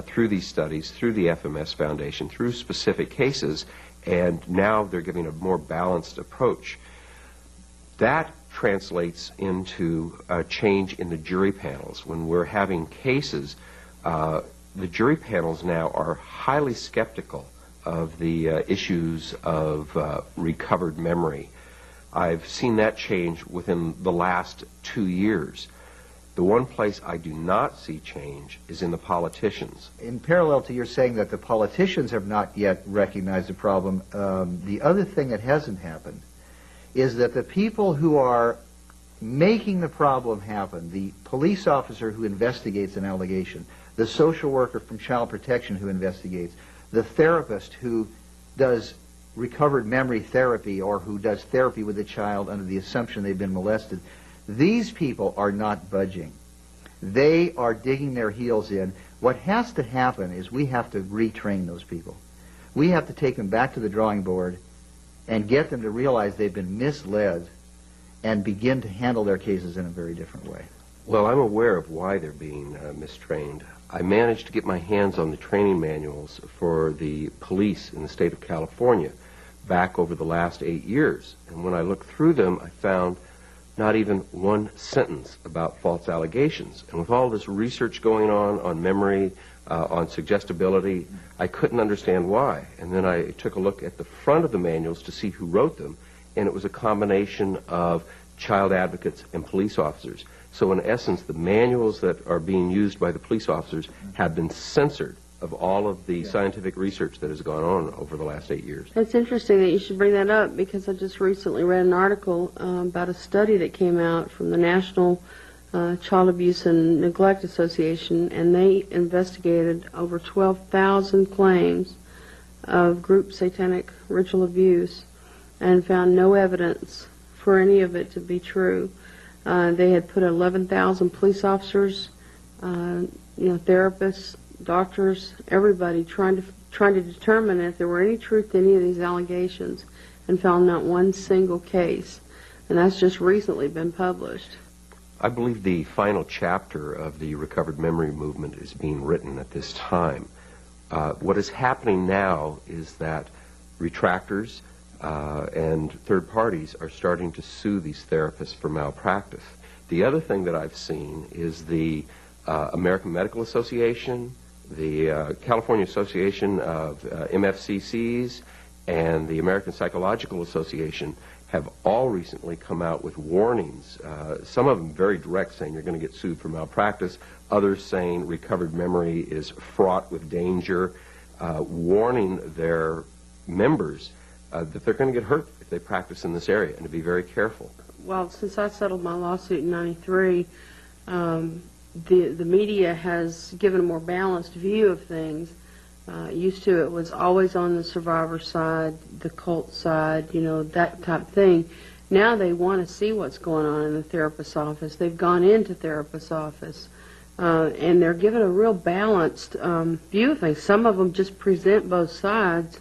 through these studies, through the FMS Foundation, through specific cases, and now they're giving a more balanced approach. That translates into a change in the jury panels. When we're having cases, the jury panels now are highly skeptical of the issues of recovered memory. I've seen that change within the last 2 years. The one place I do not see change is in the politicians. In parallel to your saying that the politicians have not yet recognized the problem, the other thing that hasn't happened is that the people who are making the problem happen, the police officer who investigates an allegation, the social worker from child protection who investigates, the therapist who does recovered memory therapy or who does therapy with a child under the assumption they've been molested, these people are not budging. They are digging their heels in. What has to happen is we have to retrain those people. We have to take them back to the drawing board and get them to realize they've been misled and begin to handle their cases in a very different way. Well, I'm aware of why they're being mistrained. I managed to get my hands on the training manuals for the police in the state of California back over the last 8 years. And when I looked through them, I found not even one sentence about false allegations. And with all this research going on memory, on suggestibility, I couldn't understand why. And then I took a look at the front of the manuals to see who wrote them, and it was a combination of child advocates and police officers. So in essence, the manuals that are being used by the police officers have been censored of all of the scientific research that has gone on over the last 8 years. It's interesting that you should bring that up, because I just recently read an article about a study that came out from the National Child Abuse and Neglect Association, and they investigated over 12,000 claims of group satanic ritual abuse and found no evidence for any of it to be true. They had put 11,000 police officers, therapists, doctors, everybody trying to determine if there were any truth to any of these allegations, and found not one single case. And that's just recently been published. I believe the final chapter of the recovered memory movement is being written at this time. What is happening now is that retractors and third parties are starting to sue these therapists for malpractice. The other thing that I've seen is the American Medical Association, the California Association of MFCCs, and the American Psychological Association have all recently come out with warnings, some of them very direct, saying you're going to get sued for malpractice, others saying recovered memory is fraught with danger, warning their members that they're going to get hurt if they practice in this area, and to be very careful. Well, since I settled my lawsuit in '93, the media has given a more balanced view of things. Used to, it was always on the survivor side, the cult side, that type of thing. Now they want to see what's going on in the therapist's office. They've gone into therapist's office, and they're given a real balanced view of things. Some of them just present both sides,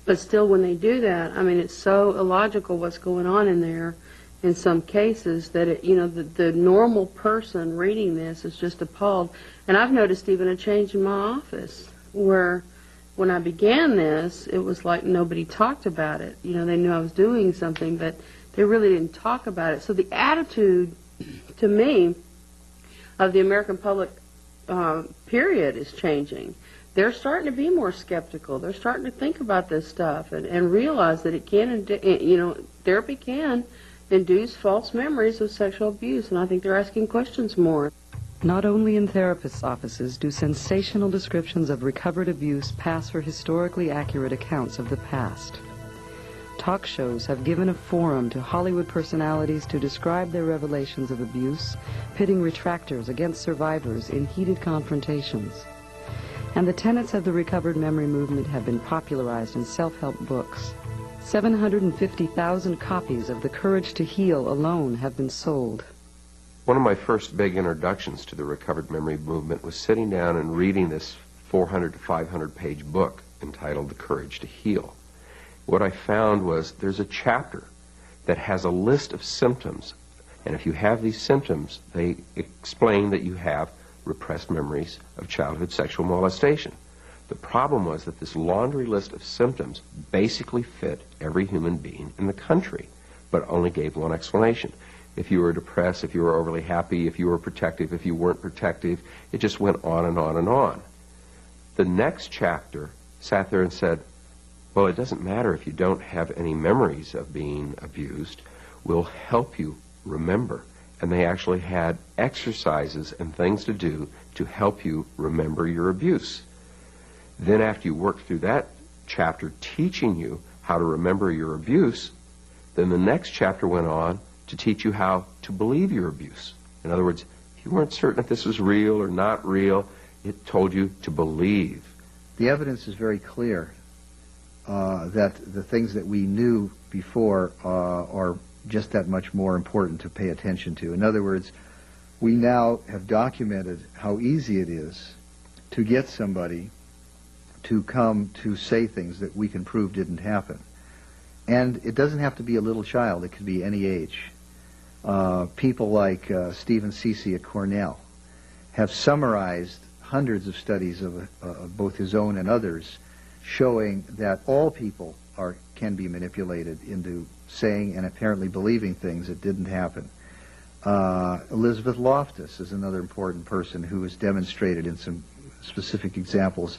but still when they do that, I mean, it's so illogical what's going on in there in some cases that, the normal person reading this is just appalled. And I've noticed even a change in my office, where when I began this, it was like nobody talked about it. They knew I was doing something, but they really didn't talk about it. So the attitude, to me, of the American public, period, is changing. They're starting to be more skeptical. They're starting to think about this stuff and realize that it can, therapy can induce false memories of sexual abuse, and I think they're asking questions more. Not only in therapists' offices do sensational descriptions of recovered abuse pass for historically accurate accounts of the past. Talk shows have given a forum to Hollywood personalities to describe their revelations of abuse, pitting retractors against survivors in heated confrontations. And the tenets of the recovered memory movement have been popularized in self-help books. 750,000 copies of The Courage to Heal alone have been sold. One of my first big introductions to the recovered memory movement was sitting down and reading this 400 to 500 page book entitled The Courage to Heal. What I found was there's a chapter that has a list of symptoms, and if you have these symptoms, they explain that you have repressed memories of childhood sexual molestation. The problem was that this laundry list of symptoms basically fit every human being in the country, but only gave one explanation. If you were depressed, if you were overly happy, if you were protective, if you weren't protective, it just went on and on and on. The next chapter sat there and said, well, it doesn't matter if you don't have any memories of being abused. We'll help you remember. And they actually had exercises and things to do to help you remember your abuse. Then after you worked through that chapter teaching you how to remember your abuse, then the next chapter went on to teach you how to believe your abuse. In other words, if you weren't certain if this was real or not real, it told you to believe. The evidence is very clear that the things that we knew before are just that much more important to pay attention to. In other words, we now have documented how easy it is to get somebody to come to say things that we can prove didn't happen. And it doesn't have to be a little child. It could be any age. People like Stephen Ceci at Cornell have summarized hundreds of studies of both his own and others showing that all people can be manipulated into saying and apparently believing things that didn't happen. Elizabeth Loftus is another important person who has demonstrated in some specific examples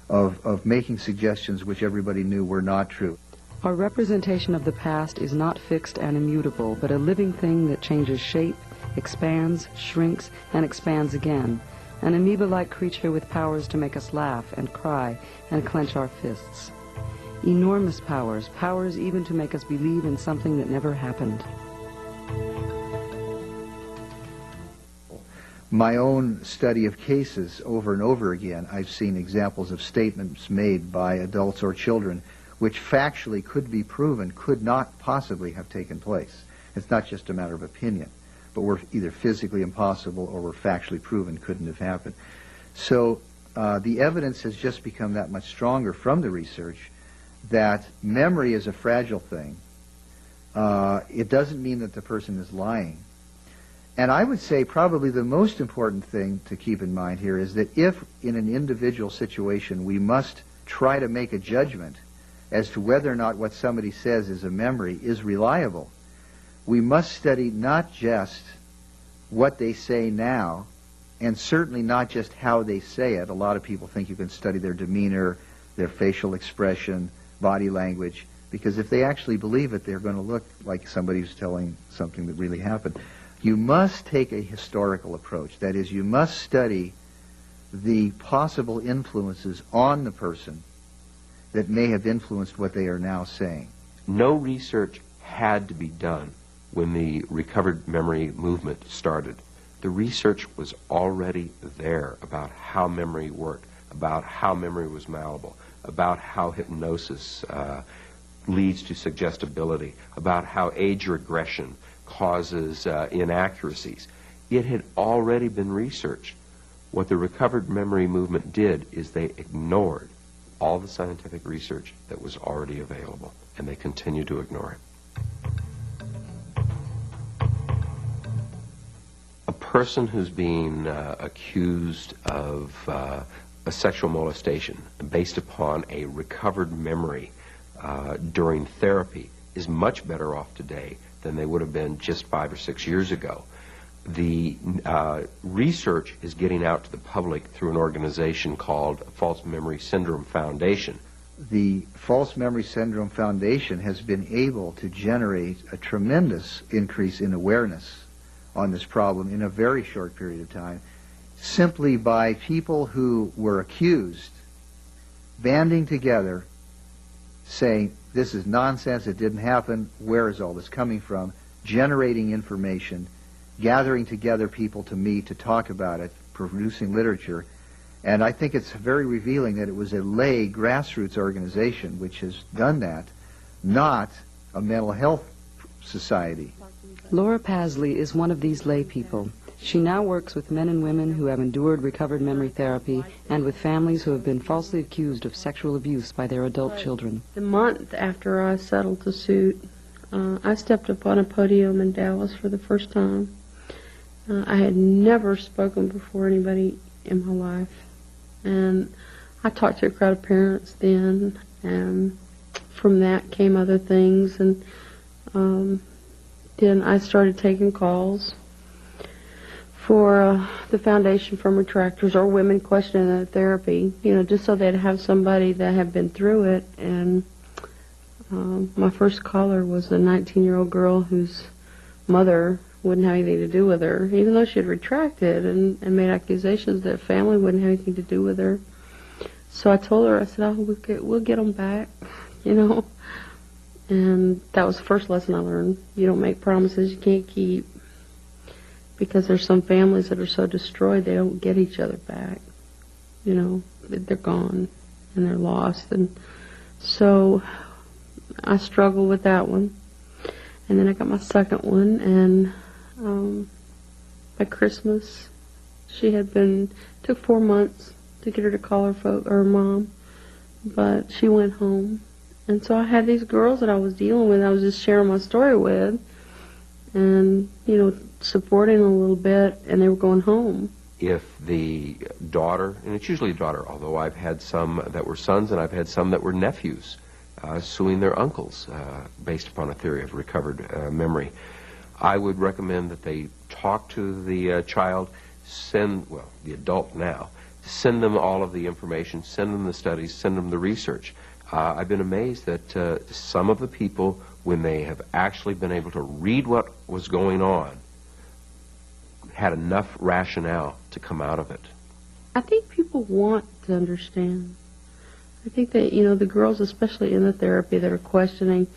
of making suggestions which everybody knew were not true. Our representation of the past is not fixed and immutable, but a living thing that changes shape, expands, shrinks, and expands again. An amoeba-like creature with powers to make us laugh and cry and clench our fists. Enormous powers, powers even to make us believe in something that never happened. My own study of cases over and over again, I've seen examples of statements made by adults or children which factually could be proven could not possibly have taken place. It's not just a matter of opinion, but were either physically impossible or were factually proven couldn't have happened. So the evidence has just become that much stronger from the research that memory is a fragile thing. It doesn't mean that the person is lying. And I would say probably the most important thing to keep in mind here is that if in an individual situation we must try to make a judgment as to whether or not what somebody says is a memory is reliable, we must study not just what they say now, and certainly not just how they say it. A lot of people think you can study their demeanor, their facial expression, body language, because if they actually believe it, they're going to look like somebody who's telling something that really happened. You must take a historical approach. That is, you must study the possible influences on the person that may have influenced what they are now saying. No research had to be done when the recovered memory movement started. The research was already there about how memory worked, about how memory was malleable, about how hypnosis leads to suggestibility, about how age regression causes inaccuracies. It had already been researched. What the recovered memory movement did is they ignored all the scientific research that was already available, and they continue to ignore it. A person who's being accused of a sexual molestation based upon a recovered memory during therapy is much better off today than they would have been just 5 or 6 years ago. The research is getting out to the public through an organization called False Memory Syndrome Foundation. The False Memory Syndrome Foundation has been able to generate a tremendous increase in awareness on this problem in a very short period of time, simply by people who were accused banding together saying, this is nonsense, it didn't happen, where is all this coming from, generating information, gathering together people to meet, to talk about it, producing literature. And I think it's very revealing that it was a lay grassroots organization which has done that, not a mental health society. Laura Pasley is one of these lay people. She now works with men and women who have endured recovered memory therapy and with families who have been falsely accused of sexual abuse by their adult children. The month after I settled the suit, I stepped up on a podium in Dallas for the first time. I had never spoken before anybody in my life, and I talked to a crowd of parents then, and from that came other things, and then I started taking calls for the Foundation from Retractors or women questioning their therapy, just so they'd have somebody that had been through it. And my first caller was a 19-year-old girl whose mother wouldn't have anything to do with her, even though she had retracted and made accusations that family wouldn't have anything to do with her. So I told her, I said, we'll get them back, And that was the first lesson I learned. You don't make promises you can't keep, because there's some families that are so destroyed they don't get each other back. They're gone and they're lost. And so I struggled with that one. And then I got my second one, and by Christmas took 4 months to get her to call her mom, but she went home. And so I had these girls that I was dealing with, I was just sharing my story with, and, supporting a little bit, and they were going home. If the daughter, and it's usually a daughter, although I've had some that were sons and I've had some that were nephews, suing their uncles based upon a theory of recovered memory, I would recommend that they talk to the child, the adult now, send them all of the information, send them the studies, send them the research. I've been amazed that some of the people, when they have actually been able to read what was going on, had enough rationale to come out of it. I think people want to understand. I think that, the girls, especially in the therapy that are questioning,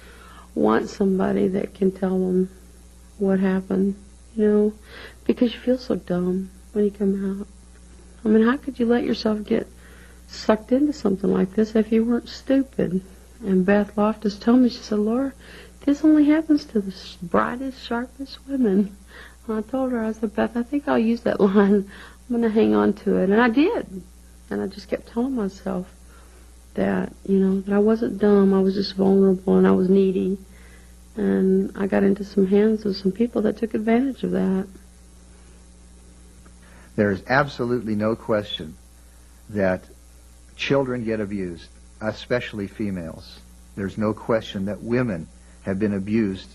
want somebody that can tell them what happened, because you feel so dumb when you come out. I mean, how could you let yourself get sucked into something like this if you weren't stupid? And Beth Loftus told me, she said, Laura, this only happens to the brightest, sharpest women. And I told her, I said, Beth, I think I'll use that line. I'm going to hang on to it. And I did. And I just kept telling myself that, that I wasn't dumb, I was just vulnerable, and I was needy. And I got into some hands of some people that took advantage of that. There is absolutely no question that children get abused, especially females. There's no question that women have been abused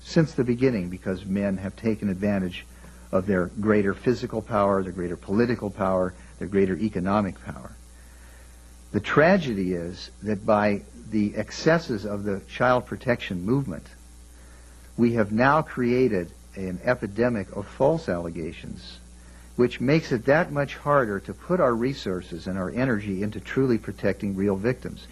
since the beginning because men have taken advantage of their greater physical power, their greater political power, their greater economic power. The tragedy is that by the excesses of the child protection movement, we have now created an epidemic of false allegations, which makes it that much harder to put our resources and our energy into truly protecting real victims.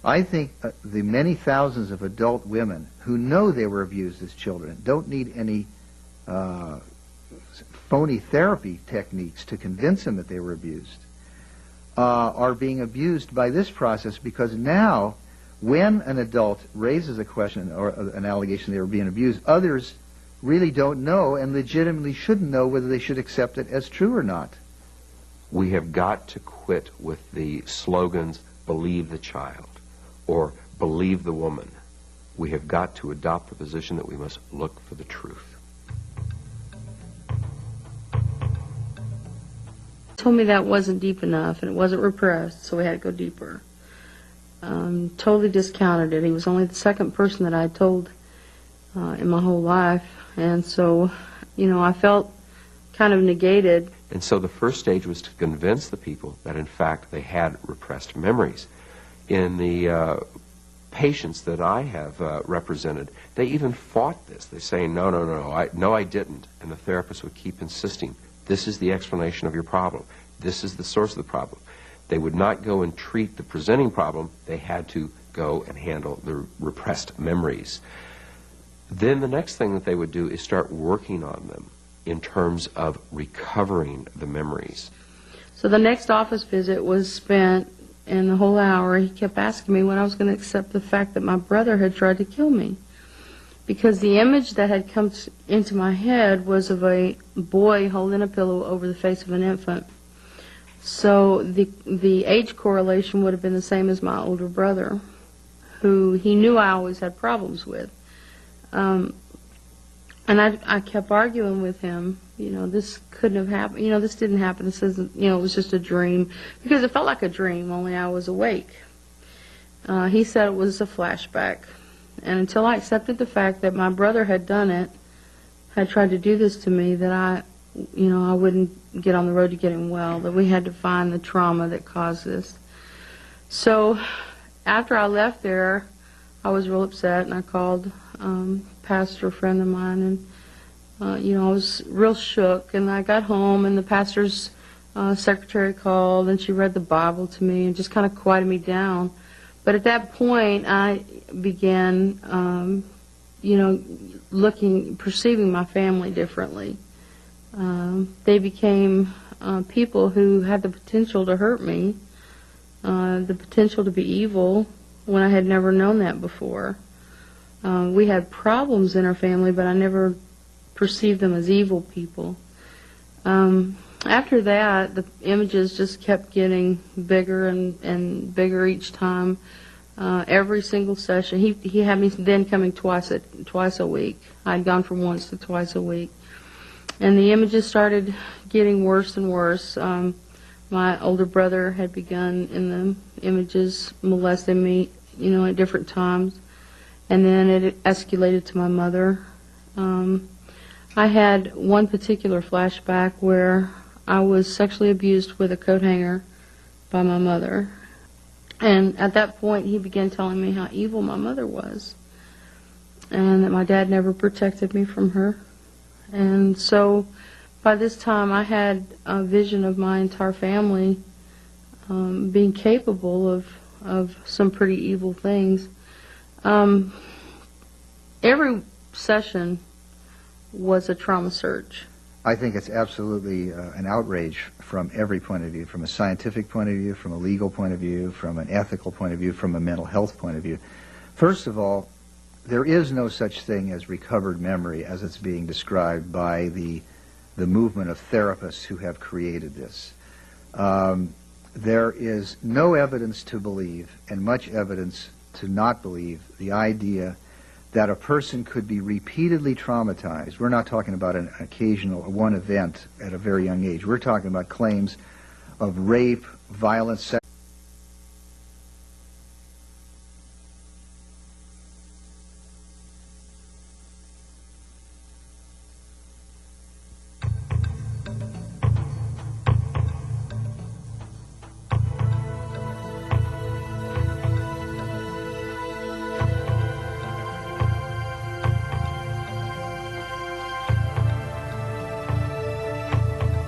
I think the many thousands of adult women who know they were abused as children don't need any phony therapy techniques to convince them that they were abused, are being abused by this process, because now when an adult raises a question or an allegation they were being abused, others really don't know and legitimately shouldn't know whether they should accept it as true or not. We have got to quit with the slogans, believe the child, or believe the woman. We have got to adopt the position that we must look for the truth. Told me that wasn't deep enough and it wasn't repressed, so we had to go deeper. Totally discounted it. He was only the second person that I told in my whole life, and so, I felt kind of negated. And so the first stage was to convince the people that in fact they had repressed memories. In the patients that I have represented, they even fought this. They say, no, I didn't. And the therapist would keep insisting, this is the explanation of your problem. This is the source of the problem. They would not go and treat the presenting problem. They had to go and handle the repressed memories. Then the next thing that they would do is start working on them in terms of recovering the memories. So the next office visit was spent, and the whole hour he kept asking me when I was going to accept the fact that my brother had tried to kill me. because the image that had come into my head was of a boy holding a pillow over the face of an infant. So the age correlation would have been the same as my older brother, who he knew I always had problems with. And I kept arguing with him, this couldn't have happened, this didn't happen, this isn't, it was just a dream, because it felt like a dream, only I was awake. He said it was a flashback. And until I accepted the fact that my brother had done it, had tried to do this to me, that I wouldn't get on the road to getting well, that we had to find the trauma that caused this. So after I left there, I was real upset, and I called pastor friend of mine, and I was real shook. And I got home, and the pastor's secretary called, and she read the Bible to me and just kind of quieted me down. But at that point, I began, perceiving my family differently. They became people who had the potential to hurt me, the potential to be evil, when I had never known that before. We had problems in our family, but I never perceived them as evil people. After that, the images just kept getting bigger and bigger each time. Every single session, he had me then coming twice a week. I'd gone from once to twice a week. And the images started getting worse and worse. My older brother had begun in the images molesting me, at different times. And then it escalated to my mother. I had one particular flashback where I was sexually abused with a coat hanger by my mother. And at that point, he began telling me how evil my mother was, and that my dad never protected me from her. And so by this time, I had a vision of my entire family being capable of some pretty evil things. Every session was a trauma search. I think it's absolutely an outrage from every point of view, from a scientific point of view, from a legal point of view, from an ethical point of view, from a mental health point of view. First of all, there is no such thing as recovered memory as it's being described by the movement of therapists who have created this. There is no evidence to believe, and much evidence to not believe, the idea that a person could be repeatedly traumatized. We're not talking about an occasional, one event at a very young age. We're talking about claims of rape, violence,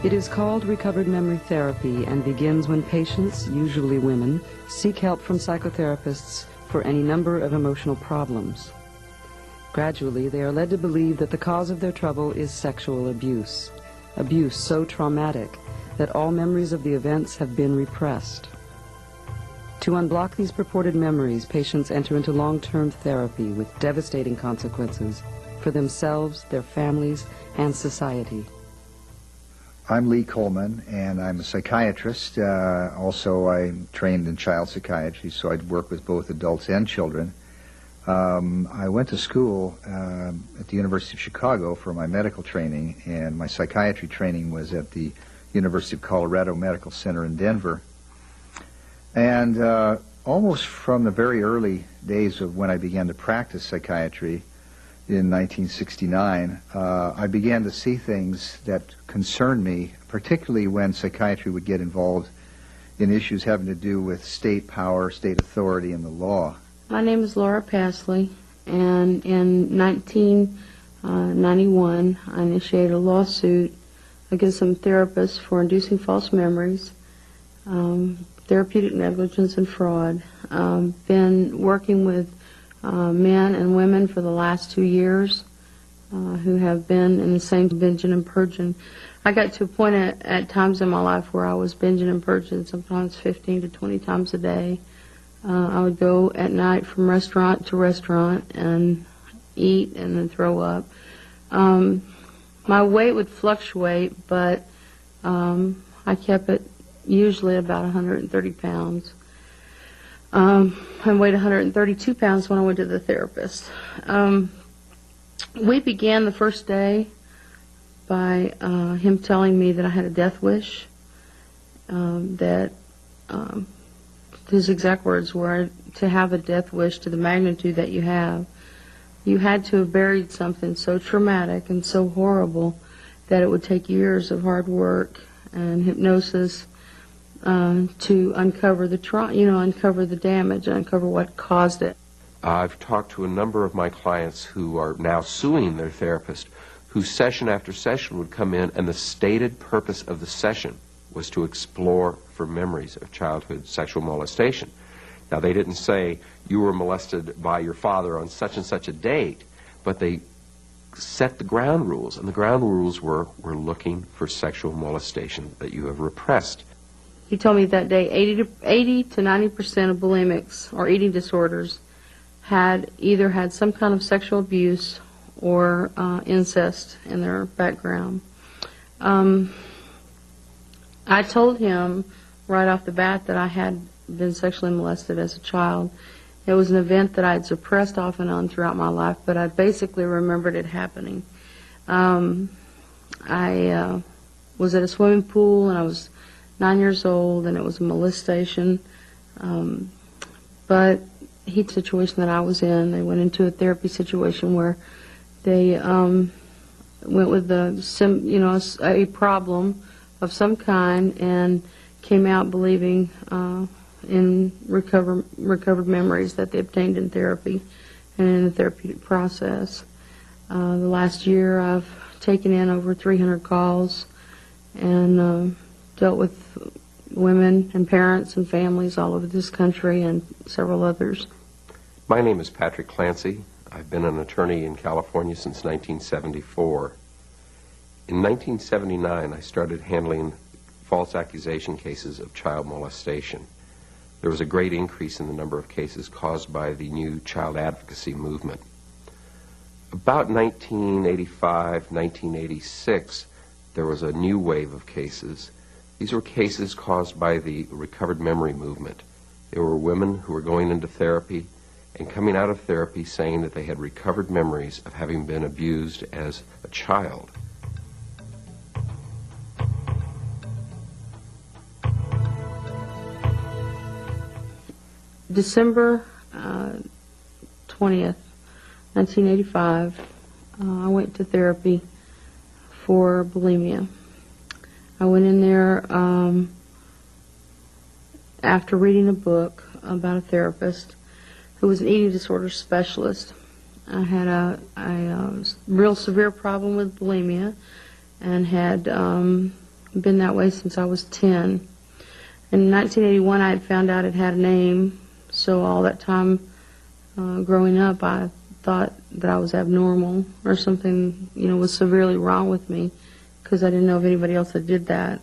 It is called recovered memory therapy and begins when patients, usually women, seek help from psychotherapists for any number of emotional problems. Gradually, they are led to believe that the cause of their trouble is sexual abuse, abuse so traumatic that all memories of the events have been repressed. To unblock these purported memories, patients enter into long-term therapy with devastating consequences for themselves, their families, and society. I'm Lee Coleman, and I'm a psychiatrist. Also, I'm trained in child psychiatry, so I work with both adults and children. I went to school at the University of Chicago for my medical training, and my psychiatry training was at the University of Colorado Medical Center in Denver. And almost from the very early days of when I began to practice psychiatry, in 1969, I began to see things that concerned me, particularly when psychiatry would get involved in issues having to do with state power, state authority, and the law. My name is Laura Pasley, and in 1991, I initiated a lawsuit against some therapists for inducing false memories, therapeutic negligence, and fraud. Been working with men and women for the last 2 years who have been in the same binging and purging. I got to a point at times in my life where I was binging and purging, sometimes 15 to 20 times a day. I would go at night from restaurant to restaurant and eat and then throw up. My weight would fluctuate, but I kept it usually about 130 pounds. I weighed 132 pounds when I went to the therapist. We began the first day by him telling me that I had a death wish, that his exact words were, to have a death wish to the magnitude that you have, you had to have buried something so traumatic and so horrible that it would take years of hard work and hypnosis to uncover uncover the damage, uncover what caused it. I've talked to a number of my clients who are now suing their therapist, who session after session would come in, and the stated purpose of the session was to explore for memories of childhood sexual molestation. Now, they didn't say you were molested by your father on such and such a date, but they set the ground rules, and the ground rules were, we're looking for sexual molestation that you have repressed. He told me that day 80 to 90% of bulimics or eating disorders had either had some kind of sexual abuse or incest in their background. I told him right off the bat that I had been sexually molested as a child. It was an event that I had suppressed off and on throughout my life, but I basically remembered it happening. I was at a swimming pool, and I was 9 years old, and it was a molestation. But the situation that I was in, they went into a therapy situation where they went with a problem of some kind and came out believing in recovered memories that they obtained in therapy and in the therapeutic process. The last year I've taken in over 300 calls and dealt with women and parents and families all over this country and several others. My name is Patrick Clancy. I've been an attorney in California since 1974. In 1979, I started handling false accusation cases of child molestation. There was a great increase in the number of cases caused by the new child advocacy movement. About 1985, 1986, there was a new wave of cases. These were cases caused by the recovered memory movement. There were women who were going into therapy and coming out of therapy saying that they had recovered memories of having been abused as a child. December 20th, 1985, I went to therapy for bulimia. I went in there after reading a book about a therapist who was an eating disorder specialist. I had a real severe problem with bulimia and had been that way since I was 10. In 1981, I had found out it had a name, so all that time growing up, I thought that I was abnormal or something, was severely wrong with me, because I didn't know of anybody else that did that,